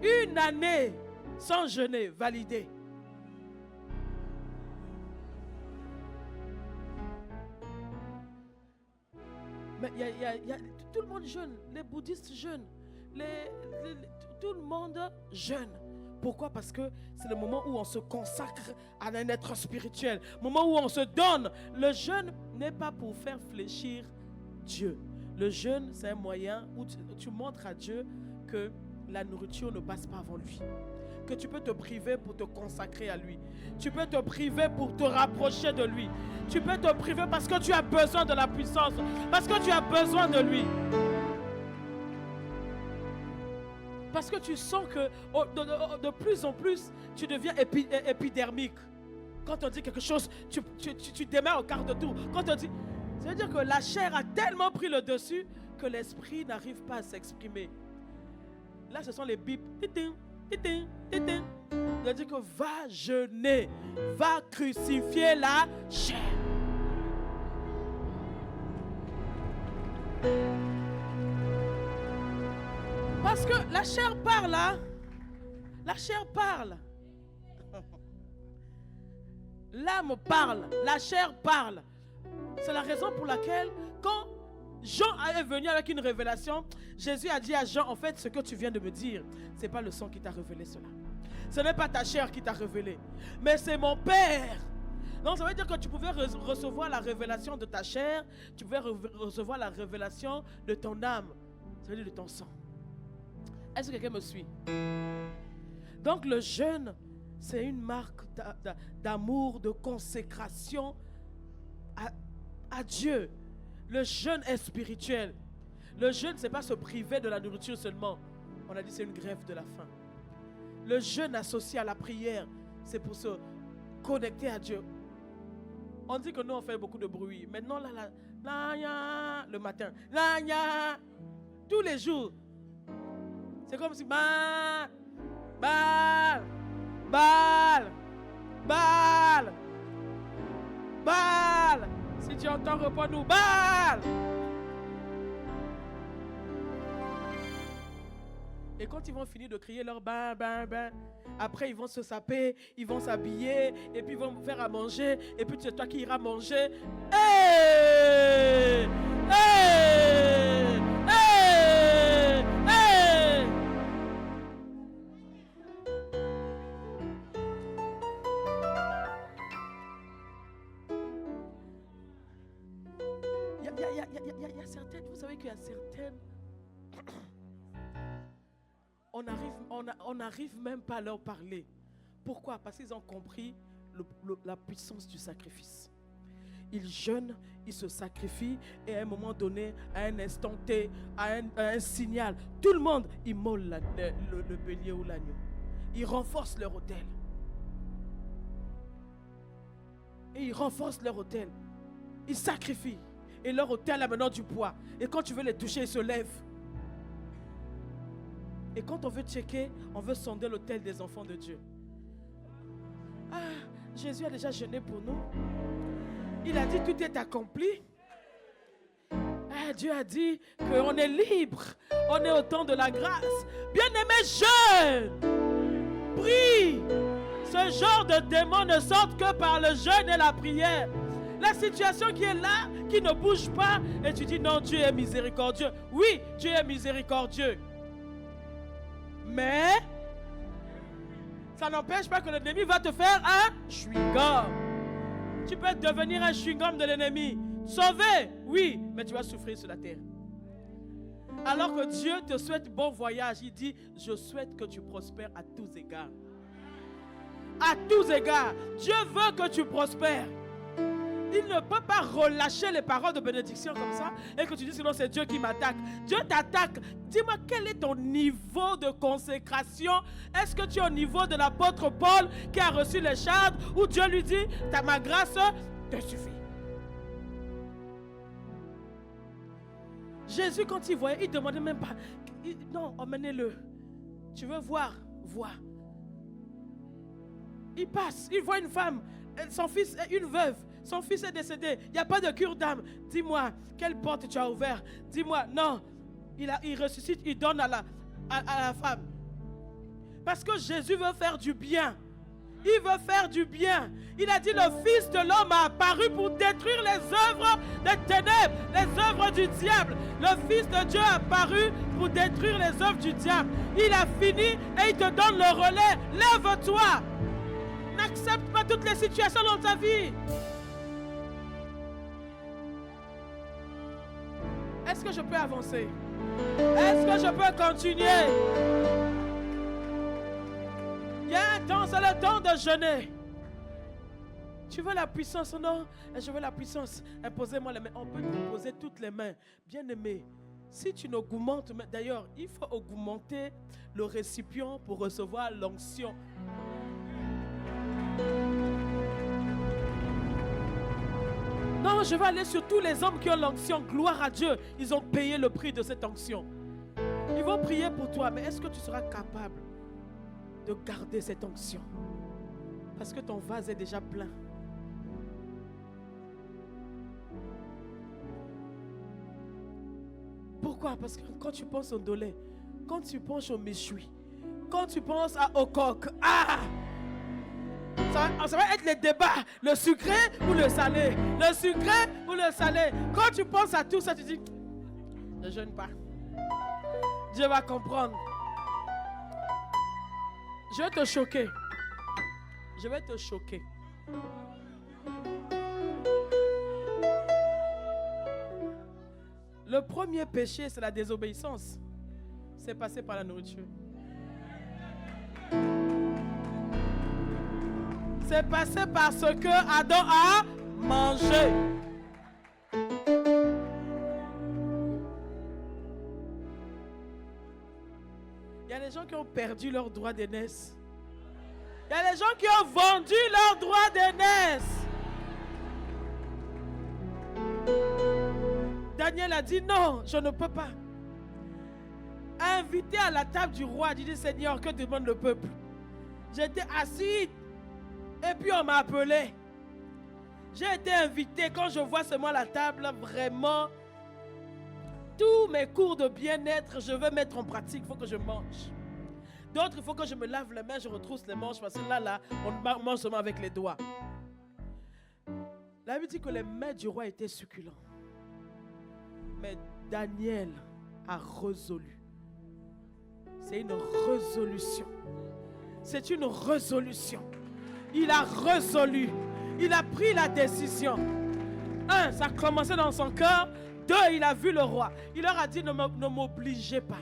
Une année sans jeûner, validé. Mais tout le monde jeûne. Les bouddhistes jeûnent. Tout le monde jeûne. Pourquoi? Parce que c'est le moment où on se consacre à un être spirituel. Le moment où on se donne. Le jeûne n'est pas pour faire fléchir Dieu. Le jeûne, c'est un moyen où tu montres à Dieu que la nourriture ne passe pas avant lui. Que tu peux te priver pour te consacrer à lui. Tu peux te priver pour te rapprocher de lui. Tu peux te priver parce que tu as besoin de la puissance. Parce que tu as besoin de lui. Parce que tu sens que de plus en plus, tu deviens épidermique. Quand on dit quelque chose, tu démarres au quart de tour. Quand on dit, ça veut dire que la chair a tellement pris le dessus que l'esprit n'arrive pas à s'exprimer. Là, ce sont les bips. Ça veut dire que va jeûner, va crucifier la chair. Parce que la chair parle, hein? La chair parle. L'âme parle, la chair parle. C'est la raison pour laquelle, quand Jean est venu avec une révélation, Jésus a dit à Jean, en fait, ce que tu viens de me dire, ce n'est pas le sang qui t'a révélé cela. Ce n'est pas ta chair qui t'a révélé, mais c'est mon Père. Donc ça veut dire que tu pouvais recevoir la révélation de ta chair, tu pouvais recevoir la révélation de ton âme, ça veut dire de ton sang. Est-ce que quelqu'un me suit? Donc le jeûne, c'est une marque d'amour, de consécration à Dieu. Le jeûne est spirituel. Le jeûne, ce n'est pas se priver de la nourriture seulement. On a dit c'est une grève de la faim. Le jeûne associé à la prière, c'est pour se connecter à Dieu. On dit que nous, on fait beaucoup de bruit. Maintenant, le matin, tous les jours, c'est comme si Baal. Si tu entends, réponds-nous, Baal. Et quand ils vont finir de crier leur bain, après ils vont se saper, ils vont s'habiller, et puis ils vont faire à manger, et puis c'est toi qui iras manger. Hey! Hey! Hey! Hey! Il y a certaines, vous savez qu'il y a certaines, on n'arrive même pas à leur parler. Pourquoi? Parce qu'ils ont compris la puissance du sacrifice. Ils jeûnent, ils se sacrifient, et à un moment donné, à un instant T, à un signal, tout le monde immole le bélier ou l'agneau. Ils renforcent leur autel. Et ils renforcent leur autel. Ils sacrifient. Et leur autel a maintenant du poids. Et quand tu veux les toucher, ils se lèvent. Et quand on veut checker, on veut sonder l'autel des enfants de Dieu. Ah, Jésus a déjà jeûné pour nous. Il a dit tout est accompli. Ah, Dieu a dit qu'on est libre. On est au temps de la grâce. Bien-aimé, jeûne. Prie. Ce genre de démons ne sortent que par le jeûne et la prière. La situation qui est là, qui ne bouge pas, et tu dis non, Dieu est miséricordieux. Oui, Dieu est miséricordieux. Mais ça n'empêche pas que l'ennemi va te faire un chewing-gum. Tu peux devenir un chewing-gum de l'ennemi. Sauvé, oui, mais tu vas souffrir sur la terre. Alors que Dieu te souhaite bon voyage, il dit, je souhaite que tu prospères à tous égards. À tous égards, Dieu veut que tu prospères. Il ne peut pas relâcher les paroles de bénédiction comme ça et que tu dis sinon c'est Dieu qui m'attaque. Dieu t'attaque. Dis-moi quel est ton niveau de consécration. Est-ce que tu es au niveau de l'apôtre Paul qui a reçu les charges où Dieu lui dit ma grâce te suffit. Jésus quand il voyait, il ne demandait même pas. Non, emmenez-le. Tu veux voir? Vois. Il passe, il voit une femme, son fils est une veuve, son fils est décédé, il n'y a pas de cure d'âme. Dis-moi, quelle porte tu as ouverte? Dis-moi, non. Il ressuscite, il donne à la femme. Parce que Jésus veut faire du bien. Il veut faire du bien. Il a dit, le Fils de l'homme a apparu pour détruire les œuvres des ténèbres, les œuvres du diable. Le Fils de Dieu a apparu pour détruire les œuvres du diable. Il a fini et il te donne le relais. Lève-toi. N'accepte pas toutes les situations dans ta vie. Est-ce que je peux avancer? Est-ce que je peux continuer? Il y a un temps, c'est le temps de jeûner. Tu veux la puissance? Non, je veux la puissance. Imposez-moi les mains. On peut te poser toutes les mains. Bien-aimé, si tu n'augmentes, d'ailleurs, il faut augmenter le récipient pour recevoir l'onction. Non, je vais aller sur tous les hommes qui ont l'onction. Gloire à Dieu. Ils ont payé le prix de cette onction. Ils vont prier pour toi. Mais est-ce que tu seras capable de garder cette onction? Parce que ton vase est déjà plein. Pourquoi? Parce que quand tu penses au dolé, quand tu penses au méchoui, quand tu penses au coq, ça va être les débats, le sucré ou le salé, le sucré ou le salé. Quand tu penses à tout ça, tu dis, ne jeûne pas. Dieu va comprendre. Je vais te choquer. Je vais te choquer. Le premier péché, c'est la désobéissance. C'est passé par la nourriture. C'est passé par ce que Adam a mangé. Il y a des gens qui ont perdu leur droit d'aînesse. Il y a des gens qui ont vendu leur droit d'aînesse. Daniel a dit non, je ne peux pas. Invité à la table du roi, il dit Seigneur, que demande le peuple? J'étais assis et puis on m'a appelé. J'ai été invité. Quand je vois seulement la table, vraiment, tous mes cours de bien-être, je veux mettre en pratique. Il faut que je mange. D'autres, il faut que je me lave les mains, je retrousse les manches parce que là, on mange seulement avec les doigts. La Bible dit que les mets du roi étaient succulents. Mais Daniel a résolu. C'est une résolution. C'est une résolution. Il a résolu. Il a pris la décision. 1, ça a commencé dans son cœur. 2, il a vu le roi. Il leur a dit, ne m'obligez pas.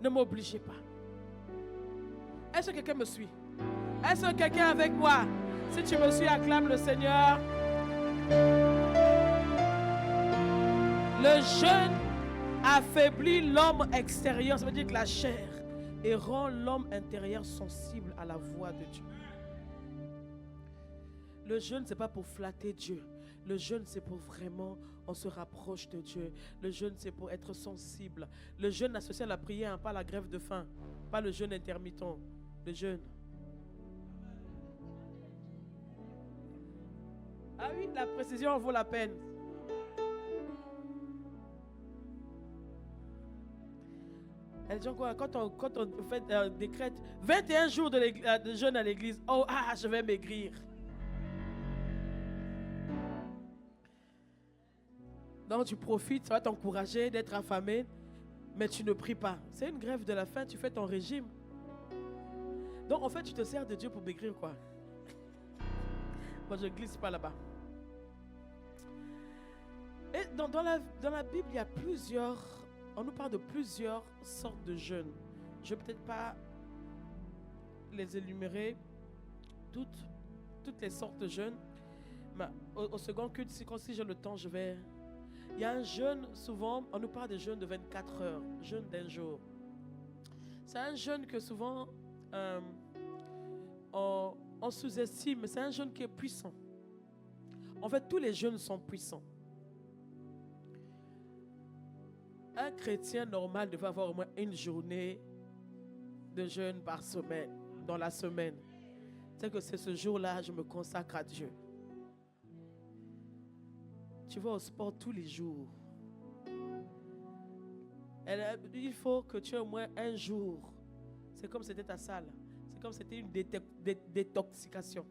Ne m'obligez pas. Est-ce que quelqu'un me suit? Est-ce que quelqu'un est avec moi? Si tu me suis, acclame le Seigneur. Le jeûne affaiblit l'homme extérieur, ça veut dire que la chair, et rend l'homme intérieur sensible à la voix de Dieu. Le jeûne, ce n'est pas pour flatter Dieu. Le jeûne, c'est pour vraiment, on se rapproche de Dieu. Le jeûne, c'est pour être sensible. Le jeûne associé à la prière, pas la grève de faim, pas le jeûne intermittent. Le jeûne. Ah oui, la précision vaut la peine. Elle dit quoi? Quand on fait décrète 21 jours de jeûne à l'église, je vais maigrir. Donc tu profites, ça va t'encourager d'être affamé, mais tu ne pries pas. C'est une grève de la faim, tu fais ton régime. Donc en fait, tu te sers de Dieu pour maigrir quoi. Moi je ne glisse pas là-bas. Et Dans la Bible, il y a on nous parle de plusieurs sortes de jeûnes. Je ne vais peut-être pas les énumérer toutes les sortes de jeûnes. Mais au second culte, si j'ai le temps, il y a un jeûne, souvent, on nous parle de jeûne de 24 heures, jeûne d'un jour. C'est un jeûne que souvent on sous-estime, mais c'est un jeûne qui est puissant. En fait, tous les jeûnes sont puissants. Un chrétien normal devait avoir au moins une journée de jeûne par semaine, dans la semaine. C'est que c'est ce jour-là, je me consacre à Dieu. Tu vas au sport tous les jours. Il faut que tu aies au moins un jour. C'est comme c'était ta salle. C'est comme c'était une détoxication.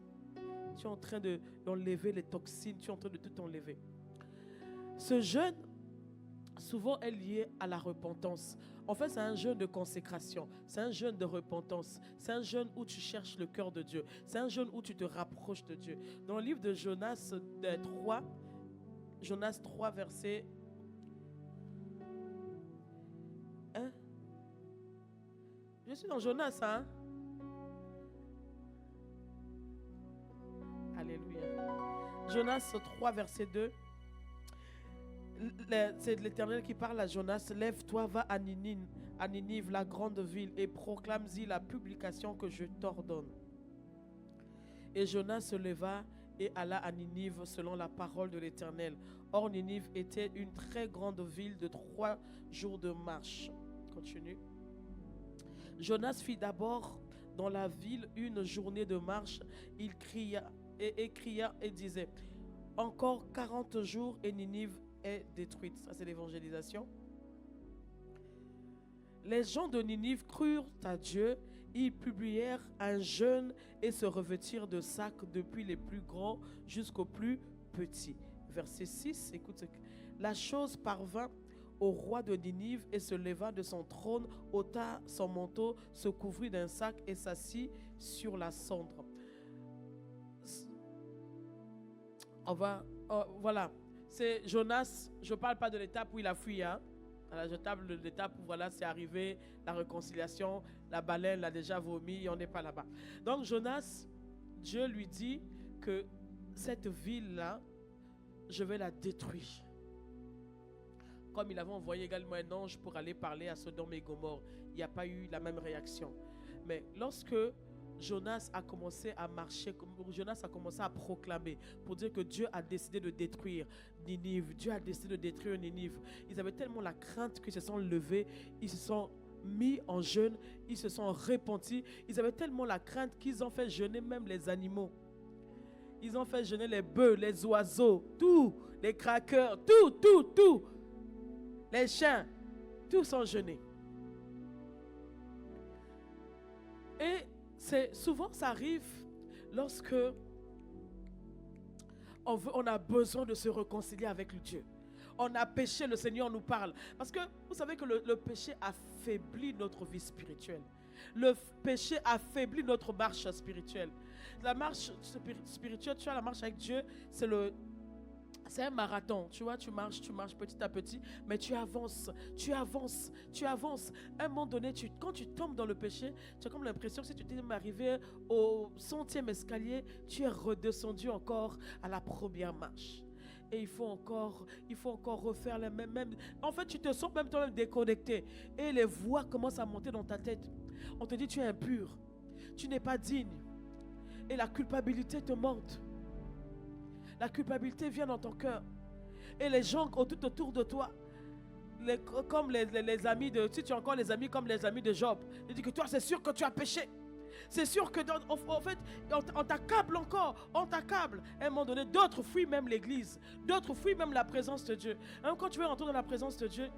Tu es en train d'enlever les toxines. Tu es en train de tout enlever. Ce jeûne, souvent, est lié à la repentance. En fait, c'est un jeûne de consécration. C'est un jeûne de repentance. C'est un jeûne où tu cherches le cœur de Dieu. C'est un jeûne où tu te rapproches de Dieu. Dans le livre de Jonas 3, verset 1. Je suis dans Jonas, hein? Alléluia. Jonas 3, verset 2. C'est l'Éternel qui parle à Jonas. Lève-toi, va à Ninive, la grande ville, et proclame-y la publication que je t'ordonne. Et Jonas se leva et alla à Ninive selon la parole de l'Éternel. Or, Ninive était une très grande ville de 3 jours de marche. Continue. Jonas fit d'abord dans la ville une journée de marche. Il cria et disait: encore 40 jours et Ninive est détruite. Ça, c'est l'évangélisation. Les gens de Ninive crurent à Dieu. Ils publièrent un jeûne et se revêtirent de sacs depuis les plus grands jusqu'aux plus petits. Verset 6, écoute. La chose parvint au roi de Ninive et se leva de son trône, ôta son manteau, se couvrit d'un sac et s'assit sur la cendre. Voilà. C'est Jonas. Je ne parle pas de l'étape où il a fui. Hein? Je parle de l'étape où c'est arrivé, la réconciliation, la baleine l'a déjà vomi, on n'est pas là-bas. Donc Jonas, Dieu lui dit que cette ville-là, je vais la détruire. Comme il avait envoyé également un ange pour aller parler à Sodome et Gomorrhe, il n'y a pas eu la même réaction. Mais lorsque Jonas a commencé à marcher, Jonas a commencé à proclamer pour dire que Dieu a décidé de détruire Ninive. Dieu a décidé de détruire Ninive. Ils avaient tellement la crainte qu'ils se sont levés, ils se sont mis en jeûne, ils se sont repentis. Ils avaient tellement la crainte qu'ils ont fait jeûner même les animaux. Ils ont fait jeûner les bœufs, les oiseaux, tout, les craqueurs, tout. Les chiens, tous ont jeûné. Et souvent ça arrive lorsque on a besoin de se réconcilier avec le Dieu. On a péché, le Seigneur nous parle. Parce que vous savez que le péché affaiblit notre vie spirituelle. Le péché affaiblit notre marche spirituelle. La marche spirituelle, tu as la marche avec Dieu, c'est un marathon, tu vois, tu marches petit à petit, mais tu avances. À un moment donné, quand tu tombes dans le péché, tu as comme l'impression que si tu t'es arrivé au 100e escalier, tu es redescendu encore à la première marche. Et il faut encore refaire la même. En fait, tu te sens même toi-même déconnecté. Et les voix commencent à monter dans ta tête. On te dit, tu es impur, tu n'es pas digne. Et la culpabilité te monte. La culpabilité vient dans ton cœur. Et les gens tout autour de toi, comme les amis si tu as encore les amis comme les amis de Job, ils disent que toi, c'est sûr que tu as péché. C'est sûr que, en fait, on t'accable encore. On t'accable. À un moment donné, d'autres fuient même l'église. D'autres fuient même la présence de Dieu. Même quand tu veux rentrer dans la présence de Dieu,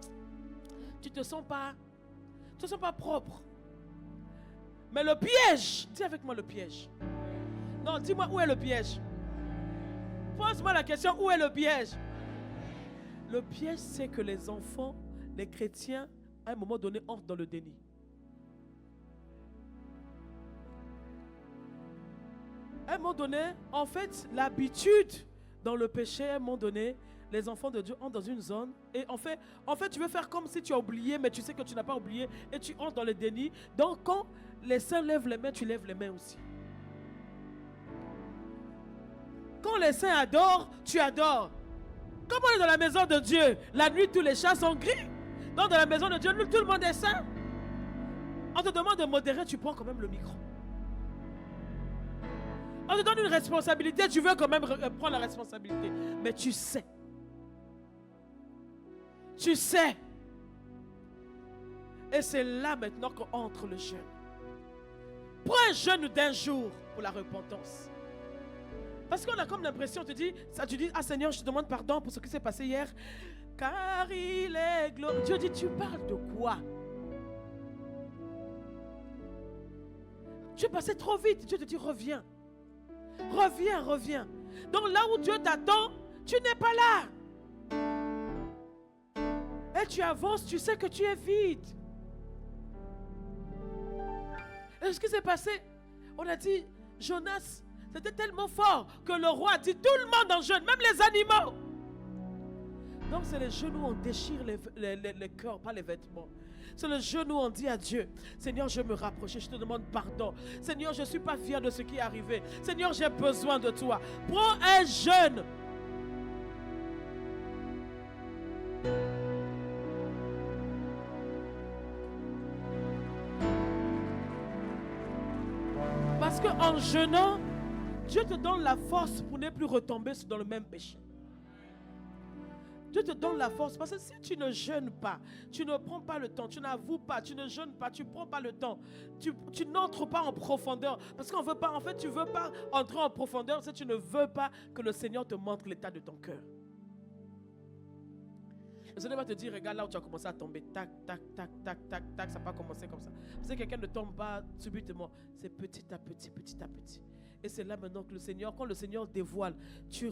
tu ne te sens pas propre. Mais le piège, dis avec moi le piège. Non, dis-moi où est le piège. Pose-moi la question, où est le piège? Le piège, c'est que les enfants, les chrétiens, à un moment donné, entrent dans le déni. À un moment donné, en fait, l'habitude dans le péché, à un moment donné, les enfants de Dieu entrent dans une zone et en fait, tu veux faire comme si tu as oublié, mais tu sais que tu n'as pas oublié et tu entres dans le déni. Donc, quand les saints lèvent les mains, tu lèves les mains aussi. Quand les saints adorent, tu adores. Comme on est dans la maison de Dieu, la nuit, tous les chats sont gris. Donc, dans la maison de Dieu, nous, tout le monde est saint. On te demande de modérer, tu prends quand même le micro. On te donne une responsabilité, tu veux quand même prendre la responsabilité. Mais tu sais. Tu sais. Et c'est là maintenant qu'entre le jeûne. Prends un jeûne d'un jour pour la repentance. Parce qu'on a comme l'impression, tu dis, ah Seigneur, je te demande pardon pour ce qui s'est passé hier. Car il est glorieux. Dieu dit, tu parles de quoi? Tu es passé trop vite. Dieu te dit, reviens. Reviens, reviens. Donc là où Dieu t'attend, tu n'es pas là. Et tu avances, tu sais que tu es vide. Et ce qui s'est passé, on a dit, Jonas, c'était tellement fort que le roi a dit, tout le monde en jeûne, même les animaux. Donc c'est les genoux où on déchire les cœurs, pas les vêtements. C'est le genou où on dit à Dieu, Seigneur, je me rapproche, je te demande pardon. Seigneur, je ne suis pas fier de ce qui est arrivé. Seigneur, j'ai besoin de toi. Prends un jeûne. Parce qu'en jeûnant, Dieu te donne la force pour ne plus retomber dans le même péché. Dieu te donne la force parce que si tu ne jeûnes pas, tu ne prends pas le temps, tu n'avoues pas, tu ne jeûnes pas, tu ne prends pas le temps, tu n'entres pas en profondeur. Parce qu'on veut pas, en fait, tu ne veux pas entrer en profondeur si tu ne veux pas que le Seigneur te montre l'état de ton cœur. Le Seigneur va te dire, regarde là où tu as commencé à tomber, tac, tac, tac, tac, tac, tac, ça n'a pas commencé comme ça. Parce que quelqu'un ne tombe pas subitement, c'est petit à petit, petit à petit. Et c'est là maintenant que le Seigneur, quand le Seigneur dévoile, tu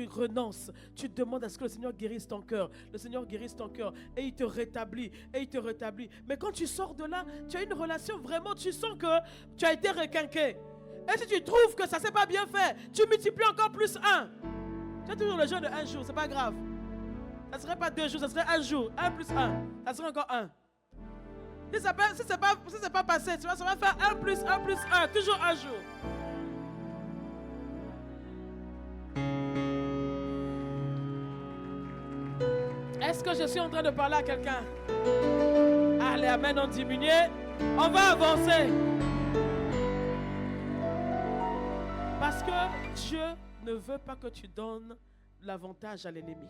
renonces, tu demandes à ce que le Seigneur guérisse ton cœur. Le Seigneur guérisse ton cœur et il te rétablit, et il te rétablit. Mais quand tu sors de là, tu as une relation vraiment, tu sens que tu as été requinqué. Et si tu trouves que ça ne s'est pas bien fait, tu multiplies encore plus 1. Tu as toujours le jeûne de 1 jour, c'est pas grave. Ça ne serait pas 2 jours, ça serait 1 jour. 1 plus 1, ça serait encore 1. Si ce n'est pas passé, ça va faire 1 plus 1 plus 1, toujours 1 jour. Est-ce que je suis en train de parler à quelqu'un? Allez, amen, on diminue. On va avancer. Parce que Dieu ne veut pas que tu donnes l'avantage à l'ennemi.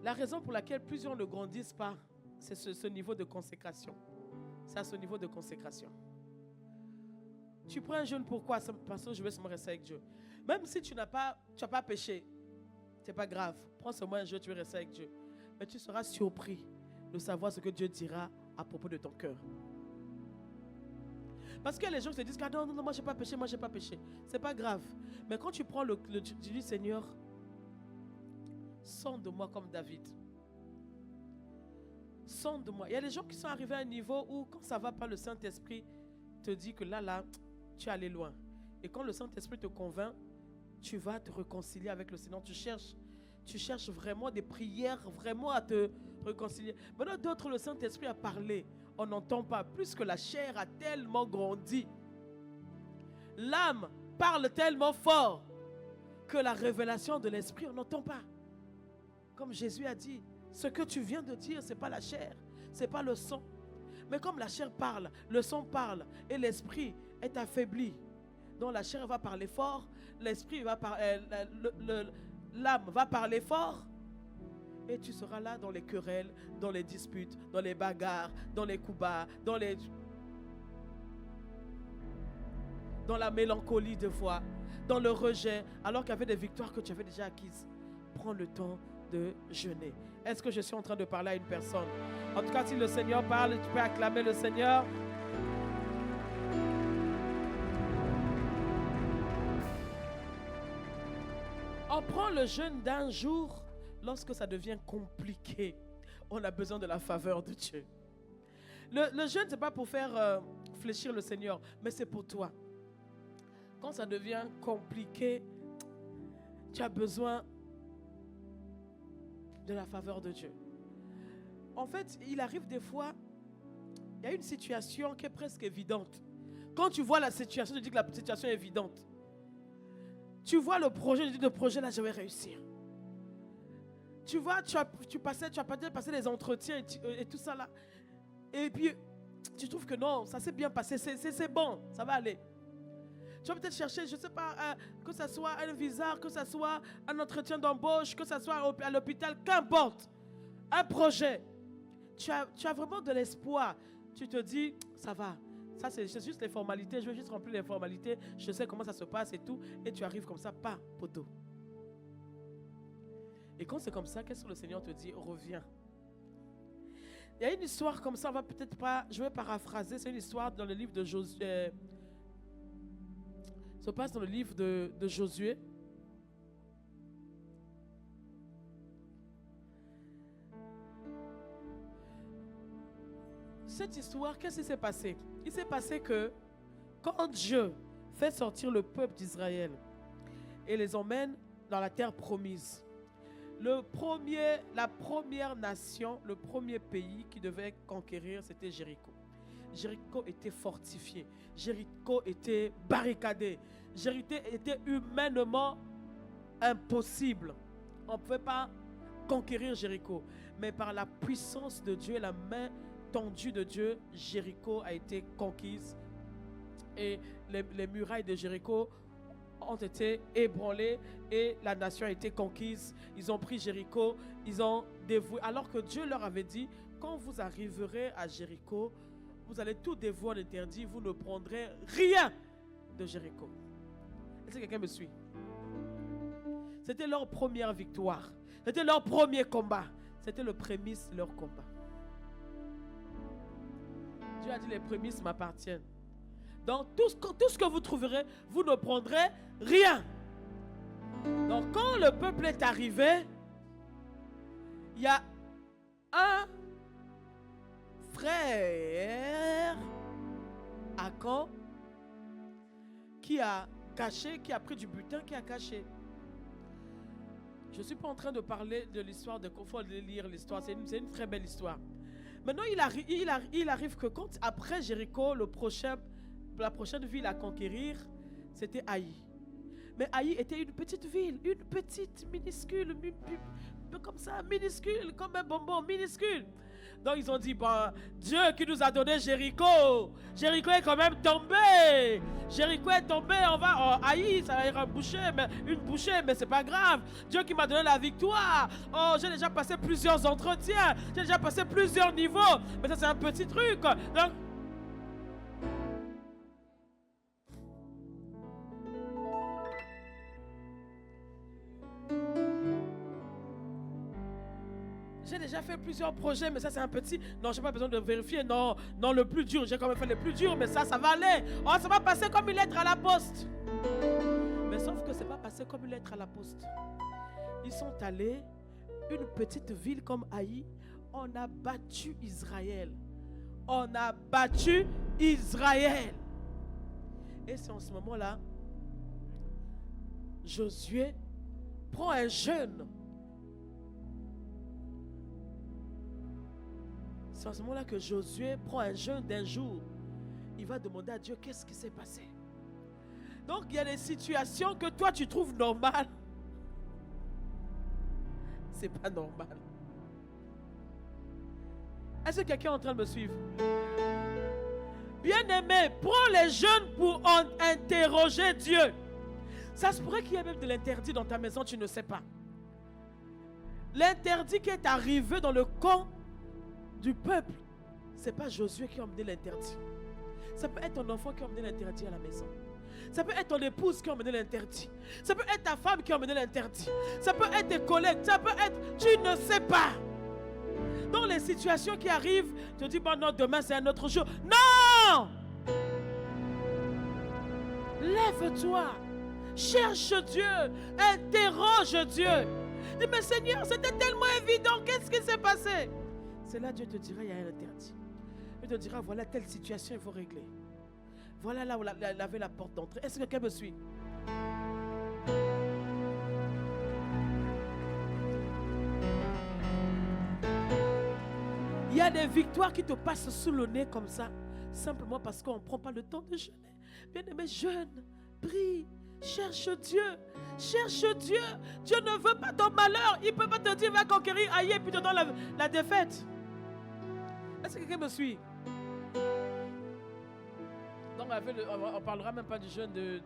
La raison pour laquelle plusieurs ne grandissent pas, c'est ce niveau de consécration. C'est à ce niveau de consécration. Tu prends un jeûne, pourquoi? Parce que je veux me rester avec Dieu. Même si tu n'as pas péché, c'est pas grave. Prends seulement un jeûne, tu veux rester avec Dieu. Mais tu seras surpris de savoir ce que Dieu dira à propos de ton cœur. Parce que les gens se disent, ah non, moi j'ai pas péché, moi j'ai pas péché. C'est pas grave. Mais quand tu prends tu dis, Seigneur, sonde-moi comme David. Sonde-moi. Il y a des gens qui sont arrivés à un niveau où quand ça ne va pas, le Saint-Esprit te dit que là, tu es allé loin. Et quand le Saint-Esprit te convainc, tu vas te réconcilier avec le Seigneur. Tu cherches vraiment des prières, vraiment à te réconcilier. Maintenant, d'autres, le Saint-Esprit a parlé. On n'entend pas. Plus que la chair a tellement grandi. L'âme parle tellement fort que la révélation de l'Esprit, on n'entend pas. Comme Jésus a dit, ce que tu viens de dire, ce n'est pas la chair, ce n'est pas le sang. Mais comme la chair parle, le sang parle et l'esprit est affaibli. Donc la chair va parler fort, l'esprit va parler, l'âme va parler fort. Et tu seras là dans les querelles, dans les disputes, dans les bagarres, dans les coups bas, dans la mélancolie de foi, dans le rejet, alors qu'il y avait des victoires que tu avais déjà acquises. Prends le temps de jeûner. Est-ce que je suis en train de parler à une personne? En tout cas, si le Seigneur parle, tu peux acclamer le Seigneur. On prend le jeûne d'un jour lorsque ça devient compliqué. On a besoin de la faveur de Dieu. Le jeûne, ce n'est pas pour faire fléchir le Seigneur, mais c'est pour toi. Quand ça devient compliqué, tu as besoin de la faveur de Dieu. En fait, il arrive des fois, il y a une situation qui est presque évidente. Quand tu vois la situation, tu dis que la situation est évidente. Tu vois le projet, tu dis le projet là, je vais réussir. Tu vois, tu as passé les entretiens et tout ça là. Et puis, tu trouves que non, ça s'est bien passé, c'est bon, ça va aller. Tu vas peut-être chercher, je ne sais pas, que ce soit un visa, que ce soit un entretien d'embauche, que ce soit à l'hôpital, qu'importe. Un projet. Tu as vraiment de l'espoir. Tu te dis, ça va. Ça, c'est juste les formalités. Je veux juste remplir les formalités. Je sais comment ça se passe et tout. Et tu arrives comme ça, pas poteau. Et quand c'est comme ça, qu'est-ce que le Seigneur te dit? Reviens. Il y a une histoire comme ça, on va peut-être pas, je vais paraphraser. C'est une histoire dans le livre de Josué. Ça se passe dans le livre de Josué. Cette histoire, qu'est-ce qui s'est passé? Il s'est passé que quand Dieu fait sortir le peuple d'Israël et les emmène dans la terre promise, la première nation, le premier pays qui devait conquérir, c'était Jéricho. Jéricho était fortifié. Jéricho était barricadé. Jéricho était humainement impossible. On ne pouvait pas conquérir Jéricho. Mais par la puissance de Dieu, la main tendue de Dieu, Jéricho a été conquise. Et les murailles de Jéricho ont été ébranlées et la nation a été conquise. Ils ont pris Jéricho, ils ont dévoué. Alors que Dieu leur avait dit, quand vous arriverez à Jéricho, vous allez tout dévouer en interdit, vous ne prendrez rien de Jéricho. Est-ce que quelqu'un me suit? C'était leur première victoire. C'était leur premier combat. C'était le prémisse de leur combat. Dieu a dit, les prémices m'appartiennent. Donc tout ce que vous trouverez, vous ne prendrez rien. Donc quand le peuple est arrivé, il y a un frère Akan qui a caché, qui a pris du butin, qui a caché. Je ne suis pas en train de parler de l'histoire, il faut lire l'histoire, c'est une très belle histoire. Maintenant, il arrive que quand, après Jéricho, la prochaine ville à conquérir, c'était Haï. Mais Haï était une petite ville, une petite, minuscule, comme ça, minuscule, comme un bonbon, minuscule. Donc ils ont dit, bon, Dieu qui nous a donné Jéricho, Jéricho est quand même tombé. Jéricho est tombé, on va, Haï, ça va être une bouchée, mais c'est pas grave. Dieu qui m'a donné la victoire. Oh, j'ai déjà passé plusieurs entretiens, j'ai déjà passé plusieurs niveaux, mais ça c'est un petit truc. Donc, j'ai déjà fait plusieurs projets, mais ça c'est un petit. Non, j'ai pas besoin de vérifier. Non, le plus dur. J'ai quand même fait le plus dur, mais ça va aller. Oh, ça va passer comme une lettre à la poste. Mais sauf que c'est pas passé comme une lettre à la poste. Ils sont allés, une petite ville comme Haï. On a battu Israël. On a battu Israël. Et c'est en ce moment-là, Josué prend un jeûne. C'est en ce moment-là que Josué prend un jeûne d'un jour. Il va demander à Dieu qu'est-ce qui s'est passé. Donc il y a des situations que toi tu trouves normales. C'est pas normal. Est-ce que quelqu'un est en train de me suivre? Bien-aimé, prends les jeûnes pour interroger Dieu. Ça se pourrait qu'il y ait même de l'interdit dans ta maison, tu ne sais pas. L'interdit qui est arrivé dans le camp du peuple, c'est pas Josué qui a emmené l'interdit. Ça peut être ton enfant qui a emmené l'interdit à la maison. Ça peut être ton épouse qui a emmené l'interdit. Ça peut être ta femme qui a emmené l'interdit. Ça peut être tes collègues. Ça peut être, tu ne sais pas. Dans les situations qui arrivent, tu te dis, bon non, demain c'est un autre jour. Non! Lève-toi. Cherche Dieu. Interroge Dieu. Dis, mais Seigneur, c'était tellement évident. Qu'est-ce qui s'est passé? C'est là Dieu te dira, il y a un interdit. Il te dira, voilà telle situation, il faut régler. Voilà là où il avait la porte d'entrée. Est-ce que quelqu'un me suit? y a des victoires qui te passent sous le nez comme ça, simplement parce qu'on ne prend pas le temps de jeûner. Bien-aimé, jeûne, prie, cherche Dieu. Cherche Dieu. Dieu ne veut pas ton malheur. Il ne peut pas te dire va conquérir ailleurs et puis te donner la défaite. Est-ce que quelqu'un me suit? Donc on ne parlera même pas du jeûne de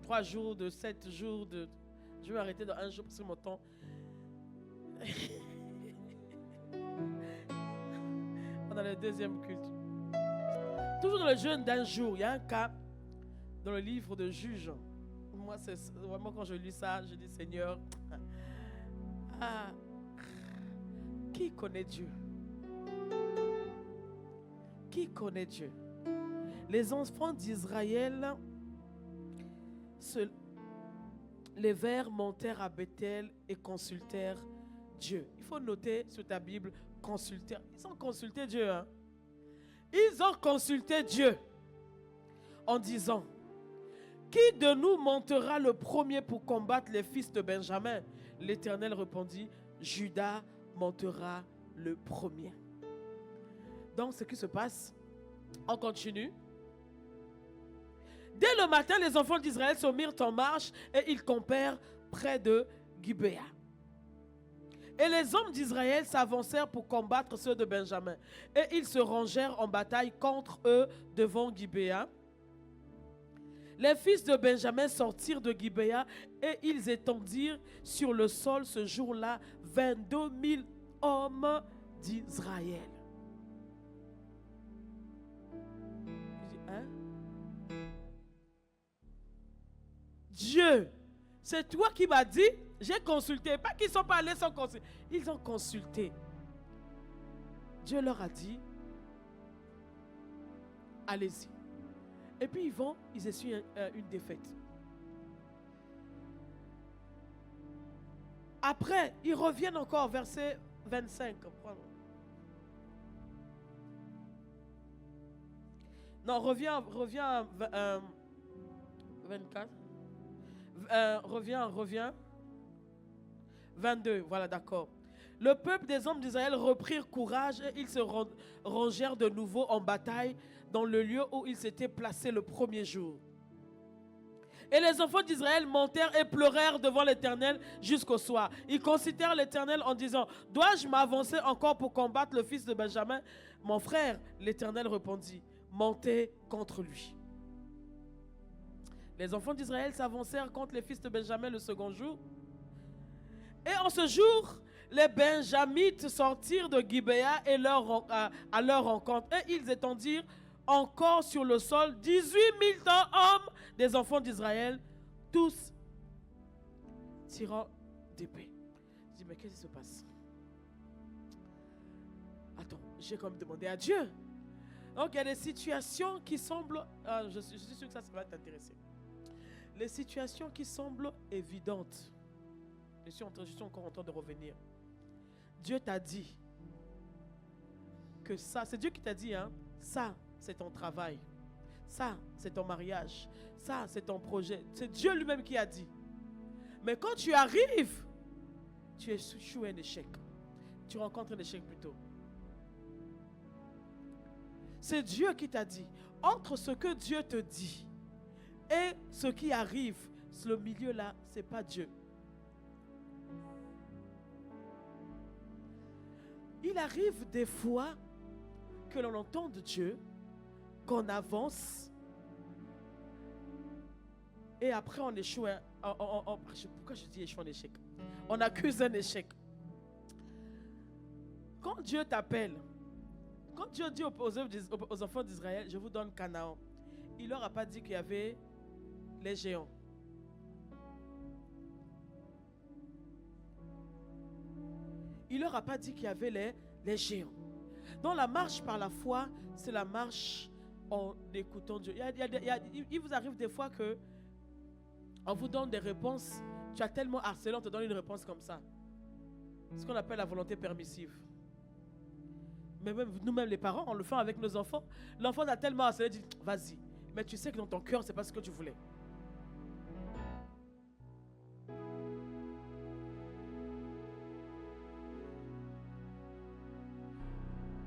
3 jours, de 7 jours. Je vais arrêter dans 1 jour parce que mon temps... On a le deuxième culte. Toujours dans le jeûne d'1 jour, il y a un cas dans le livre de Juges. Moi, c'est vraiment quand je lis ça, je dis Seigneur, qui connaît Dieu? Qui connaît Dieu? Les enfants d'Israël les vers montèrent à Bethel et consultèrent Dieu. Il faut noter sur ta Bible, consultèrent. Ils ont consulté Dieu. Hein? Ils ont consulté Dieu en disant, qui de nous montera le premier pour combattre les fils de Benjamin? L'Éternel répondit, Judas montera le premier. Donc, ce qui se passe, on continue. Dès le matin, les enfants d'Israël se mirent en marche et ils campèrent près de Gibéa. Et les hommes d'Israël s'avancèrent pour combattre ceux de Benjamin. Et ils se rangèrent en bataille contre eux devant Gibéa. Les fils de Benjamin sortirent de Gibéa et ils étendirent sur le sol ce jour-là 22 000 hommes d'Israël. Hein? Dieu, c'est toi qui m'as dit, j'ai consulté. Pas qu'ils ne sont pas allés sans consulter. Ils ont consulté. Dieu leur a dit, allez-y. Et puis ils vont, ils essuient une défaite. Après, ils reviennent encore, verset 25. Non, reviens à 24. Reviens. 22, voilà, d'accord. Le peuple des hommes d'Israël reprirent courage et ils se rangèrent de nouveau en bataille dans le lieu où ils s'étaient placés le premier jour. Et les enfants d'Israël montèrent et pleurèrent devant l'Éternel jusqu'au soir. Ils consultèrent l'Éternel en disant, dois-je m'avancer encore pour combattre le fils de Benjamin? Mon frère, l'Éternel répondit, montez contre lui. Les enfants d'Israël s'avancèrent contre les fils de Benjamin le second jour. Et en ce jour, les Benjamites sortirent de Gibéa et à leur rencontre. Et ils étendirent encore sur le sol 18 000 hommes des enfants d'Israël, tous tirant d'épée. Je dis, mais qu'est-ce qui se passe? Attends, j'ai quand même demandé à Dieu. Donc il y a des situations qui semblent... je suis sûr que ça va t'intéresser. Les situations qui semblent évidentes. Je suis encore en train de revenir. Dieu t'a dit que ça, c'est Dieu qui t'a dit, hein, ça, c'est ton travail. Ça, c'est ton mariage. Ça, c'est ton projet. C'est Dieu lui-même qui a dit. Mais quand tu arrives, tu échoues un échec. Tu rencontres un échec plutôt. C'est Dieu qui t'a dit. Entre ce que Dieu te dit et ce qui arrive, le milieu là, ce n'est pas Dieu. Il arrive des fois que l'on entende Dieu, qu'on avance, et après on échoue. Pourquoi je dis échoue en échec? On accuse un échec. Quand Dieu t'appelle, quand Dieu dit aux enfants d'Israël, je vous donne Canaan, il ne leur a pas dit qu'il y avait les géants. Il ne leur a pas dit qu'il y avait les géants. Donc la marche par la foi, c'est la marche en écoutant Dieu. Il vous arrive des fois que on vous donne des réponses, tu as tellement harcelé, on te donne une réponse comme ça. Ce qu'on appelle la volonté permissive. Mais même nous-mêmes les parents, on le fait avec nos enfants. L'enfant a tellement harcelé, dit vas-y. Mais tu sais que dans ton cœur, c'est pas ce que tu voulais.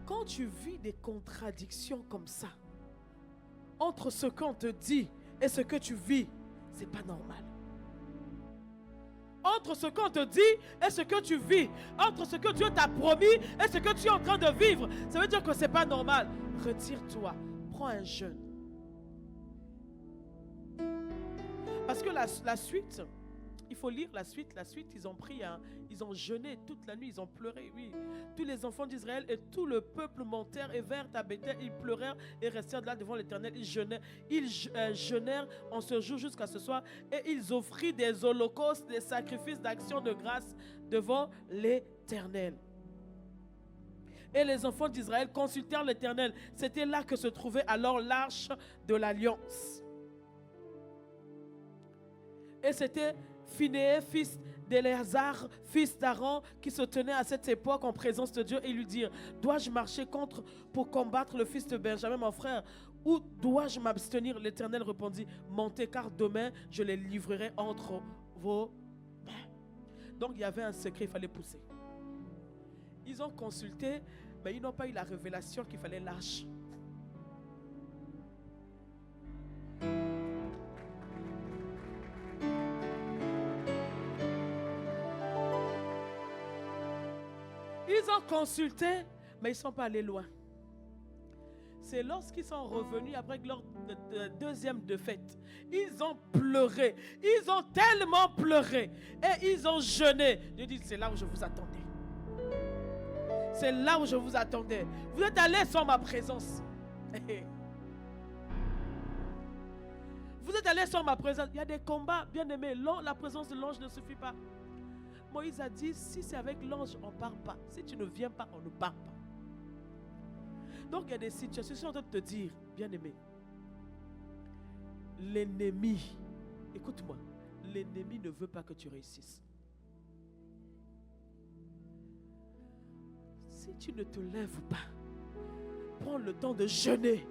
Quand tu vis des contradictions comme ça, entre ce qu'on te dit et ce que tu vis, c'est pas normal. Entre ce qu'on te dit et ce que tu vis, entre ce que Dieu t'a promis et ce que tu es en train de vivre, ça veut dire que c'est pas normal. Retire-toi, prends un jeûne. Parce que la suite, il faut lire la suite. La suite, ils ont pris, ils ont jeûné toute la nuit, ils ont pleuré, oui. Tous les enfants d'Israël et tout le peuple montèrent et vinrent à Béthel. Ils pleurèrent et restèrent là devant l'Éternel. Ils jeûnèrent en ce jour jusqu'à ce soir. Et ils offrirent des holocaustes, des sacrifices d'action de grâce devant l'Éternel. Et les enfants d'Israël consultèrent l'Éternel. C'était là que se trouvait alors l'arche de l'Alliance. Et c'était Phinéas, fils d'Éléazar, fils d'Aaron, qui se tenait à cette époque en présence de Dieu et lui dire: dois-je marcher pour combattre le fils de Benjamin, mon frère, ou dois-je m'abstenir? L'Éternel répondit: montez, car demain je les livrerai entre vos mains. Donc il y avait un secret, il fallait pousser. Ils ont consulté, mais ils n'ont pas eu la révélation qu'il fallait lâcher. Ils ont consulté, mais ils ne sont pas allés loin. C'est lorsqu'ils sont revenus après leur deuxième défaite. Ils ont pleuré. Ils ont tellement pleuré. Et ils ont jeûné. Je dis, c'est là où je vous attendais. C'est là où je vous attendais. Vous êtes allés sans ma présence. Vous êtes allés sans ma présence. Il y a des combats, bien aimés. La présence de l'ange ne suffit pas. Moïse a dit, si c'est avec l'ange, on ne part pas. Si tu ne viens pas, on ne part pas. Donc il y a des situations, je suis en train de te dire, bien aimé, l'ennemi, écoute-moi, l'ennemi ne veut pas que tu réussisses. Si tu ne te lèves pas, prends le temps de jeûner,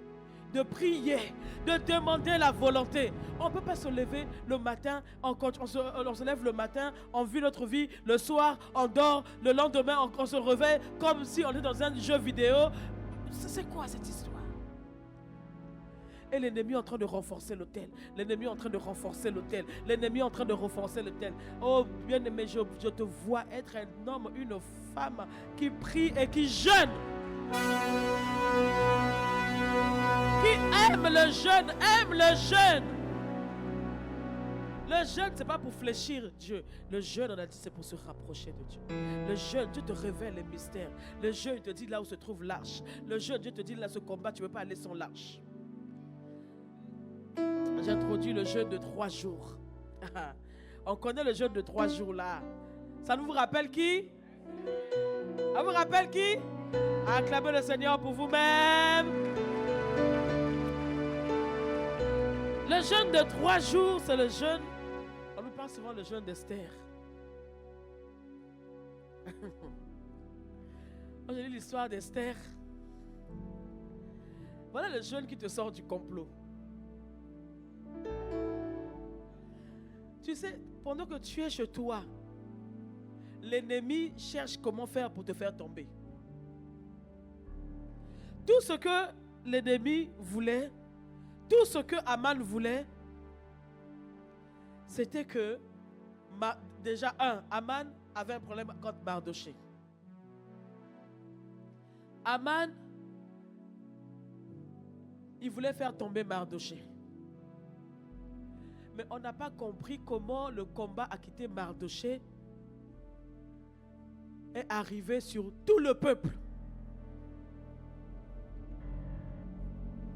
de prier, de demander la volonté. On ne peut pas se lever le matin, on se lève le matin, on vit notre vie, le soir, on dort, le lendemain, on se réveille comme si on était dans un jeu vidéo. C'est quoi cette histoire? Et l'ennemi est en train de renforcer l'autel. L'ennemi est en train de renforcer l'autel. L'ennemi est en train de renforcer l'autel. Oh, bien-aimé, je te vois être un homme, une femme qui prie et qui jeûne. Qui aime le jeûne, aime le jeûne. Le jeûne, ce n'est pas pour fléchir Dieu. Le jeûne, on a dit, c'est pour se rapprocher de Dieu. Le jeûne, Dieu te révèle les mystères. Le jeûne, il te dit là où se trouve l'arche. Le jeûne, Dieu te dit là, ce combat, tu ne peux pas aller sans l'arche. J'ai introduit le jeûne de 3 jours. On connaît le jeûne de 3 jours là. Ça vous rappelle qui? Ça vous rappelle qui? Acclamez le Seigneur pour vous-même. Le jeûne de 3 jours, c'est le jeûne. On nous parle souvent le jeûne d'Esther. Quand j'ai lu l'histoire d'Esther, voilà le jeûne qui te sort du complot. Tu sais, pendant que tu es chez toi, l'ennemi cherche comment faire pour te faire tomber. Tout ce que l'ennemi voulait, tout ce que Aman voulait, c'était que, déjà, Aman avait un problème contre Mardoché. Aman, il voulait faire tomber Mardoché. Mais on n'a pas compris comment le combat a quitté Mardoché est arrivé sur tout le peuple.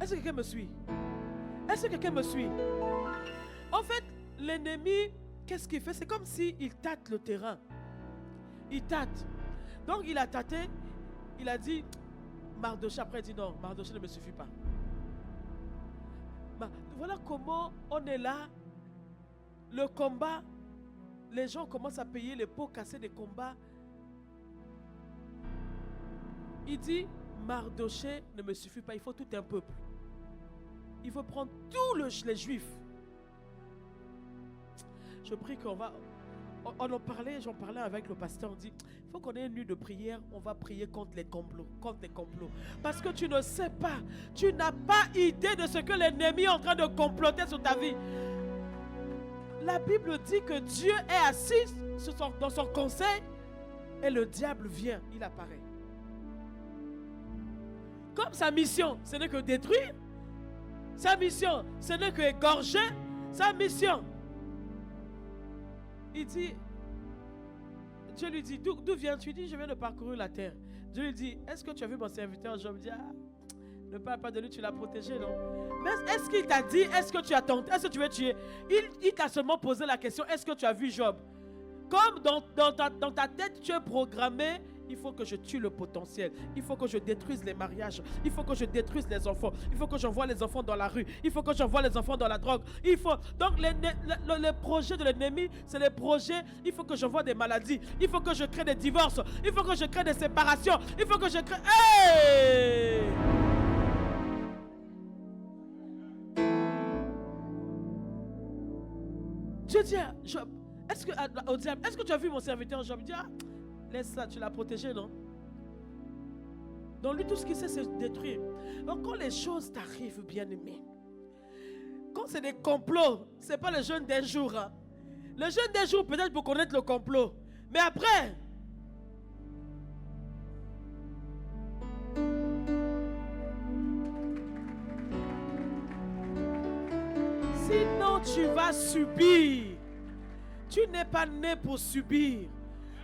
Est-ce que quelqu'un me suit? Est-ce que quelqu'un me suit? En fait, l'ennemi, qu'est-ce qu'il fait? C'est comme s'il tâte le terrain. Il tâte. Donc il a tâté, il a dit, Mardoché, après il dit non, Mardoché ne me suffit pas. Voilà comment on est là. Le combat, les gens commencent à payer les pots cassés des combats. Il dit, Mardoché ne me suffit pas, il faut tout un peuple. Il faut prendre tous les juifs. Je prie qu'on va on en parlait, j'en parlais avec le pasteur, on dit, il faut qu'on ait une nuit de prière, on va prier contre les complots, parce que tu ne sais pas, tu n'as pas idée de ce que l'ennemi est en train de comploter sur ta vie. La Bible dit que Dieu est assis dans son conseil et le diable vient, il apparaît. Comme sa mission, ce n'est que détruire, sa mission, ce n'est que égorger, sa mission. Il dit, Dieu lui dit, d'où viens-tu? Il dit, je viens de parcourir la terre. Dieu lui dit, est-ce que tu as vu mon serviteur Job? Il dit, ne parle pas de lui, tu l'as protégé, non? Mais est-ce qu'il t'a dit, est-ce que tu as tenté, est-ce que tu veux tuer? Il t'a seulement posé la question, est-ce que tu as vu Job? Comme dans ta tête, tu es programmé, il faut que je tue le potentiel, il faut que je détruise les mariages, il faut que je détruise les enfants, il faut que j'envoie les enfants dans la rue, il faut que j'envoie les enfants dans la drogue, donc les projets de l'ennemi, c'est les projets, il faut que j'envoie des maladies, il faut que je crée des divorces, il faut que je crée des séparations, il faut que je crée... Hey! Dieu dit à Job, au diable, est-ce que tu as vu mon serviteur Job? Il dit, laisse ça, tu l'as protégé, non? Donc lui, tout ce qu'il sait, c'est détruire. Donc quand les choses t'arrivent, bien-aimé, quand c'est des complots, ce n'est pas le jeûne d'un jour. Hein. Le jeûne d'un jour, peut-être pour connaître le complot. Mais après, sinon tu vas subir. Tu n'es pas né pour subir.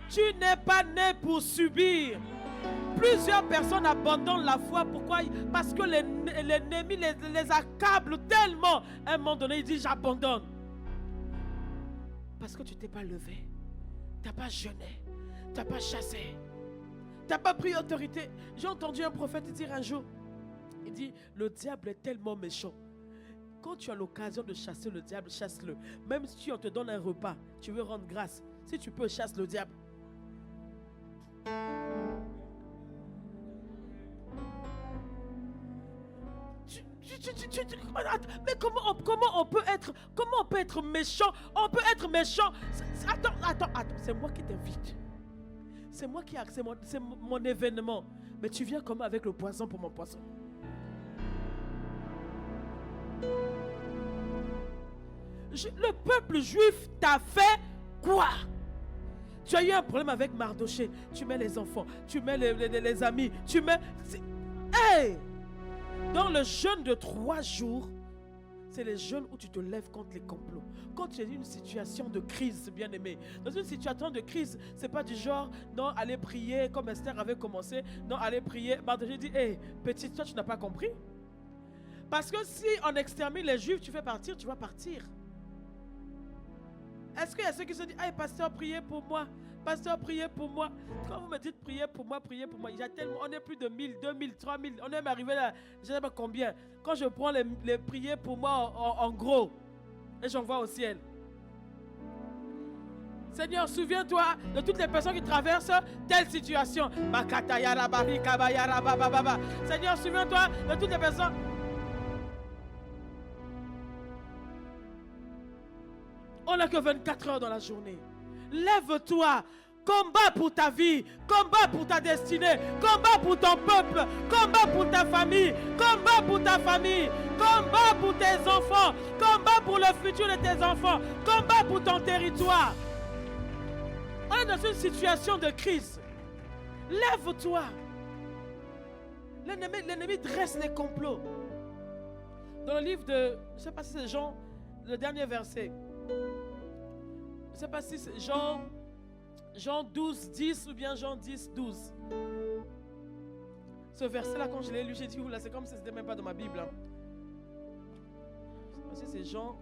Tu n'es pas né pour subir. Plusieurs personnes abandonnent la foi. Pourquoi? Parce que l'ennemi les accable tellement. À un moment donné, il dit j'abandonne. Parce que tu t'es pas levé. Tu n'as pas jeûné. Tu n'as pas chassé. Tu n'as pas pris autorité. J'ai entendu un prophète dire un jour, il dit, le diable est tellement méchant. Quand tu as l'occasion de chasser le diable, chasse-le. Même si on te donne un repas, tu veux rendre grâce. Si tu peux, chasse le diable. Mais comment on peut être méchant? On peut être méchant. Attends, c'est moi qui t'invite. C'est moi qui c'est mon événement. Mais tu viens comment avec le poison pour mon poisson? Le peuple juif t'a fait quoi? Tu as eu un problème avec Mardoché. Tu mets les enfants, tu mets les amis, tu mets... Hey! Dans le jeûne de 3 jours, c'est les jeûnes où tu te lèves contre les complots. Quand tu es dans une situation de crise, bien-aimé, dans une situation de crise, c'est pas du genre, non, allez prier, comme Esther avait commencé, non, allez prier. Mardoché dit, hey, petite, toi, tu n'as pas compris? Parce que si on extermine les Juifs, tu fais partir, tu vas partir. Est-ce qu'il y a ceux qui se disent, hey, pasteur, priez pour moi. Pasteur, priez pour moi. Quand vous me dites priez pour moi, il y a tellement, on est plus de 1000, 2000, 3000. On est même arrivé là, je ne sais pas combien. Quand je prends les prières pour moi en gros, et j'envoie au ciel. Seigneur, souviens-toi de toutes les personnes qui traversent telle situation. Seigneur, souviens-toi de toutes les personnes. On n'a que 24 heures dans la journée. Lève-toi. Combat pour ta vie. Combat pour ta destinée. Combat pour ton peuple. Combat pour ta famille. Combat pour ta famille. Combat pour tes enfants. Combat pour le futur de tes enfants. Combat pour ton territoire. On est dans une situation de crise. Lève-toi. L'ennemi dresse les complots. Dans le livre de, je ne sais pas si c'est Jean, le dernier verset. Je ne sais pas si c'est Jean 12, 10 ou bien Jean 10, 12. Ce verset-là, quand je l'ai lu, j'ai dit, oula, c'est comme si ce n'était même pas dans ma Bible. Hein. Je ne sais pas si c'est Jean,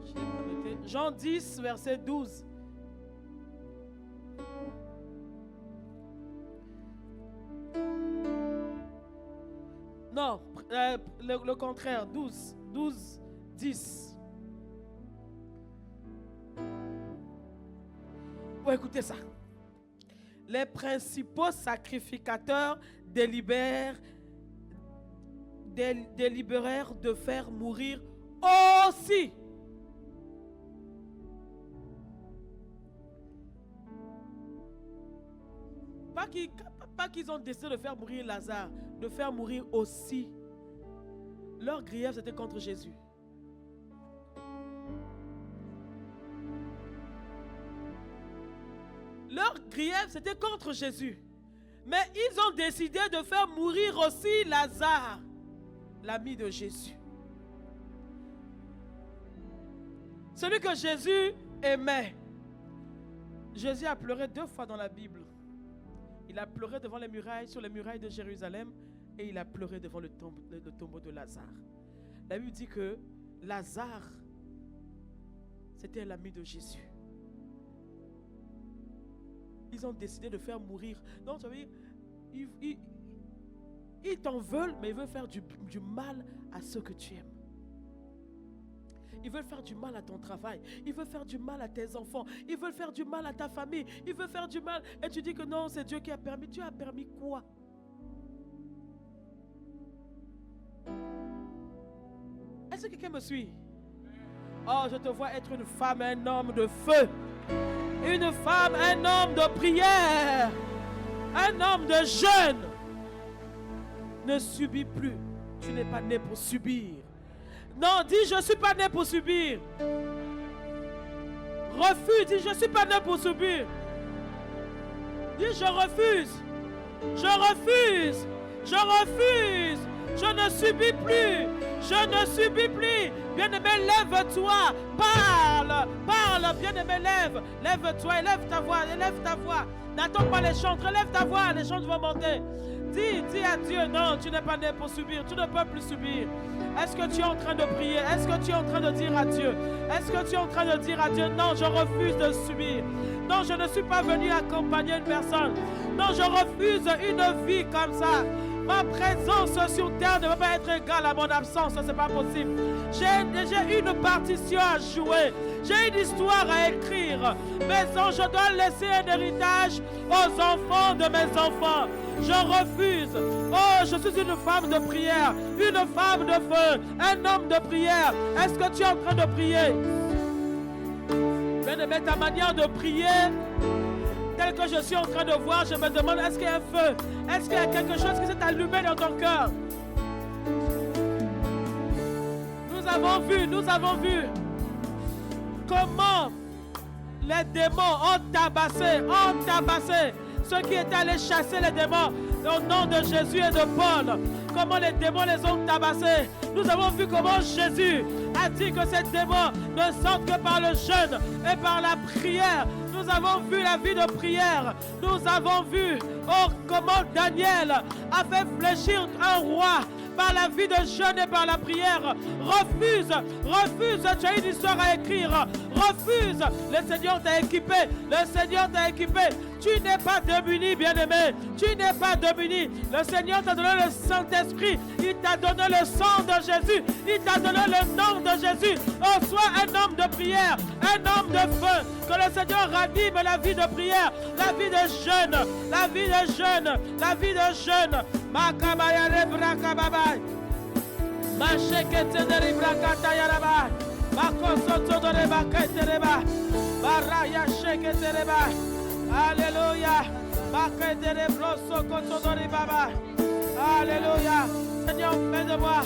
je l'ai pas noté. Jean 10, verset 12. Non, le contraire, 12, 10. Oh, écoutez ça. Les principaux sacrificateurs délibérèrent de faire mourir aussi Pas qu'ils ont décidé de faire mourir Lazare, de faire mourir aussi. Leur grief, c'était contre Jésus. Leur grief, c'était contre Jésus. Mais ils ont décidé de faire mourir aussi Lazare, l'ami de Jésus. Celui que Jésus aimait. Jésus a pleuré 2 fois dans la Bible. Il a pleuré devant les murailles, sur les murailles de Jérusalem, et il a pleuré devant le tombeau de Lazare. La Bible dit que Lazare, c'était l'ami de Jésus. Ils ont décidé de faire mourir. Donc, ça veut dire, ils t'en veulent, mais ils veulent faire du mal à ceux que tu aimes. Ils veulent faire du mal à ton travail. Ils veulent faire du mal à tes enfants. Ils veulent faire du mal à ta famille. Ils veulent faire du mal. Et tu dis que non, c'est Dieu qui a permis. Dieu a permis quoi? Est-ce que quelqu'un me suit? Oh, je te vois être une femme, un homme de feu. Une femme, un homme de prière. Un homme de jeûne. Ne subis plus. Tu n'es pas né pour subir. Non, dis je ne suis pas né pour subir. Refuse, dis je ne suis pas né pour subir. Dis je refuse. Je refuse. Je refuse. Je ne subis plus. Je ne subis plus. Bien-aimé, lève-toi. Parle. Parle. Bien-aimé, lève-toi. Élève ta voix. Élève ta voix. N'attends pas les chants. Relève ta voix. Les chants vont monter. Dis à Dieu, non, tu n'es pas né pour subir. Tu ne peux plus subir. Est-ce que tu es en train de prier? Est-ce que tu es en train de dire à Dieu? Est-ce que tu es en train de dire à Dieu, non, je refuse de subir. Non, je ne suis pas venu accompagner une personne. Non, je refuse une vie comme ça. Ma présence sur terre ne va pas être égale à mon absence. Ce n'est pas possible. J'ai une partition à jouer. J'ai une histoire à écrire. Mais je dois laisser un héritage aux enfants de mes enfants. Je refuse. Oh, je suis une femme de prière, une femme de feu, un homme de prière. Est-ce que tu es en train de prier? Bien-aimé, ta manière de prier, telle que je suis en train de voir, je me demande, est-ce qu'il y a un feu? Est-ce qu'il y a quelque chose qui s'est allumé dans ton cœur? Nous avons vu comment les démons ont tabassé ceux qui étaient allés chasser les démons au nom de Jésus et de Paul. Comment les démons les ont tabassés. Nous avons vu comment Jésus a dit que ces démons ne sortent que par le jeûne et par la prière. Nous avons vu la vie de prière. Nous avons vu comment Daniel a fait fléchir un roi par la vie de jeûne et par la prière. Refuse, tu as une histoire à écrire. Refuse, le Seigneur t'a équipé. Le Seigneur t'a équipé. Tu n'es pas démuni, bien-aimé. Tu n'es pas démuni. Le Seigneur t'a donné le Saint-Esprit. Il t'a donné le sang de Jésus. Il t'a donné le nom de Jésus. Oh, sois un homme de prière, un homme de feu. Que le Seigneur ranime la vie de prière, la vie de jeûne, la vie de jeûne, la vie de jeûne. Makabaya rebrakababa. Mashekete de rebrakata yaraba. Makosoto de rebakete reba. Baraya shekete reba. Alléluia. Makete rebroso koto de rebaba. Alléluia. Seigneur, fais de moi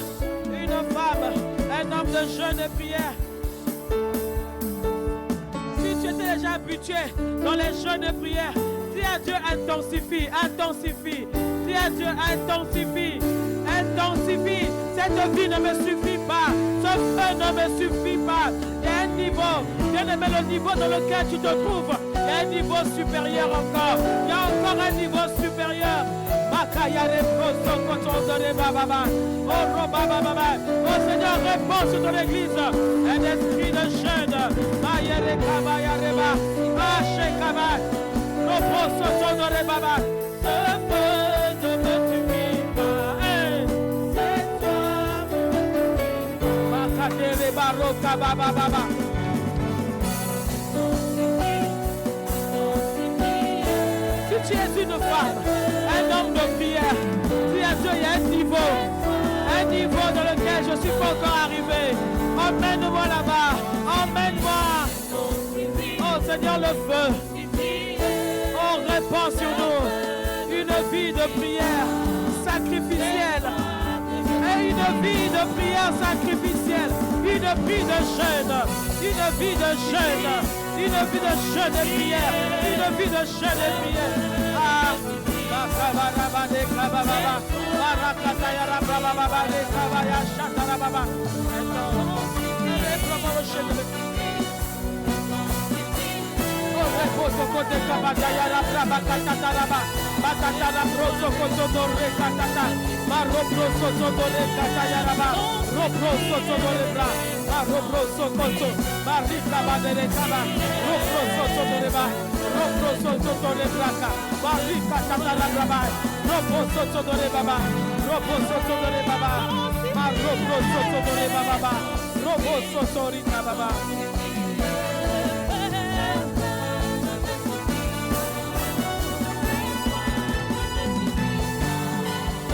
une femme, un homme de jeûne et prière. Si tu étais déjà habitué dans les jeûnes et prières, dis à Dieu intensifie, intensifie. Dis à Dieu intensifie, intensifie. Cette vie ne me suffit pas. Ce feu ne me suffit pas. Il y a un niveau, bien aimé, le niveau dans lequel tu te trouves. Il y a un niveau supérieur encore. Il y a encore un niveau supérieur. Oh Seigneur, réponds sur ton église. Un esprit de jeûne. Ce feu ne me suffit pas. C'est toi. Si tu es une femme, un homme de prière, dis à Dieu, il y a un niveau dans lequel je ne suis pas encore arrivé. Emmène-moi là-bas, emmène-moi. Oh Seigneur, le feu. Oh, répands sur nous. de prière sacrificielle. Et une vie de prière sacrificielle. Une vie de jeûne. Une vie de jeûne. Une vie de jeûne et prière. Une vie de jeûne et prière. Ah.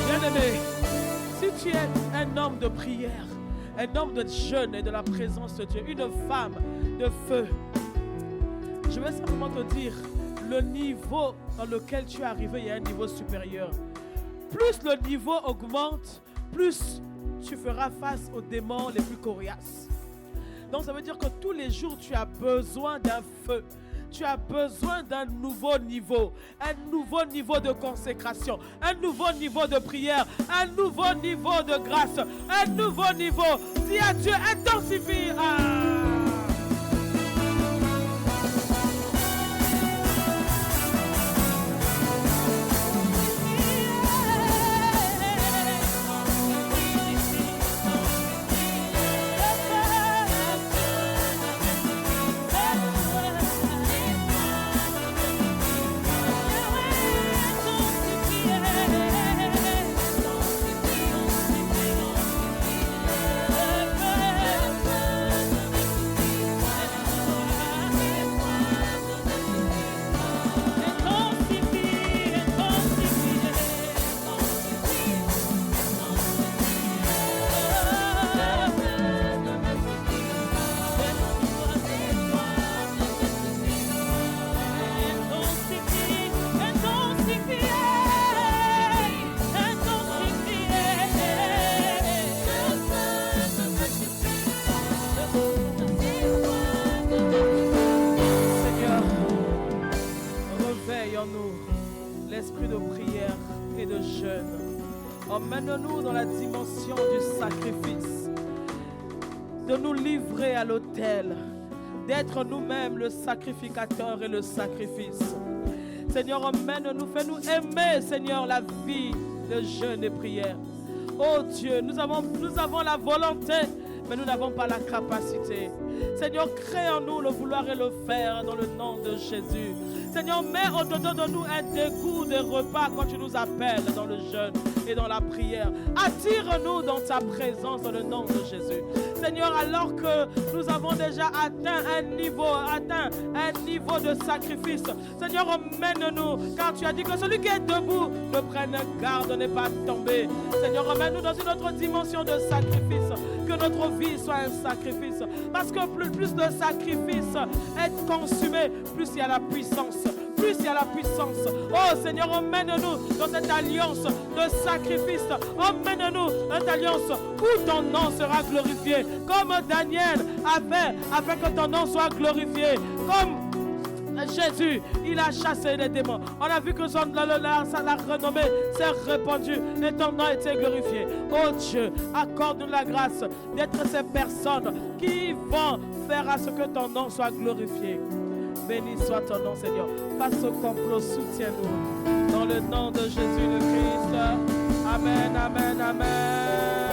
Bien-aimé, si tu es un homme de prière, un homme de jeûne et de la présence de Dieu, une femme de feu, je vais simplement te dire, le niveau dans lequel tu es arrivé, il y a un niveau supérieur. Plus le niveau augmente, plus tu feras face aux démons les plus coriaces. Donc ça veut dire que tous les jours, tu as besoin d'un feu. Tu as besoin d'un nouveau niveau de consécration, un nouveau niveau de prière, un nouveau niveau de grâce, un nouveau niveau. Dis à Dieu, intensifie. L'esprit de prière et de jeûne. Emmène-nous dans la dimension du sacrifice, de nous livrer à l'autel, d'être nous-mêmes le sacrificateur et le sacrifice. Seigneur, emmène-nous, fais-nous aimer, Seigneur, la vie de jeûne et prière. Oh Dieu, nous avons la volonté, mais nous n'avons pas la capacité. Seigneur, crée en nous le vouloir et le faire dans le nom de Jésus. Seigneur, mets au-dedans de nous un dégoût des repas quand tu nous appelles dans le jeûne et dans la prière. Attire-nous dans ta présence dans le nom de Jésus. Seigneur, alors que nous avons déjà atteint un niveau de sacrifice, Seigneur, emmène-nous, car tu as dit que celui qui est debout ne prenne garde de ne pas tomber. Seigneur, emmène-nous dans une autre dimension de sacrifice, que notre vie soit un sacrifice, parce que plus le sacrifice est consumé, plus il y a la puissance. Plus il y a la puissance. Oh Seigneur, emmène-nous dans cette alliance de sacrifice. Emmène-nous dans cette alliance où ton nom sera glorifié. Comme Daniel avait, afin que ton nom soit glorifié. Comme Jésus, il a chassé les démons. On a vu que sa renommée s'est répandue et ton nom a été glorifié. Oh Dieu, accorde-nous la grâce d'être ces personnes qui vont faire à ce que ton nom soit glorifié. Béni soit ton nom, Seigneur. Face au complot, soutiens-nous. Dans le nom de Jésus le Christ. Amen, amen, amen.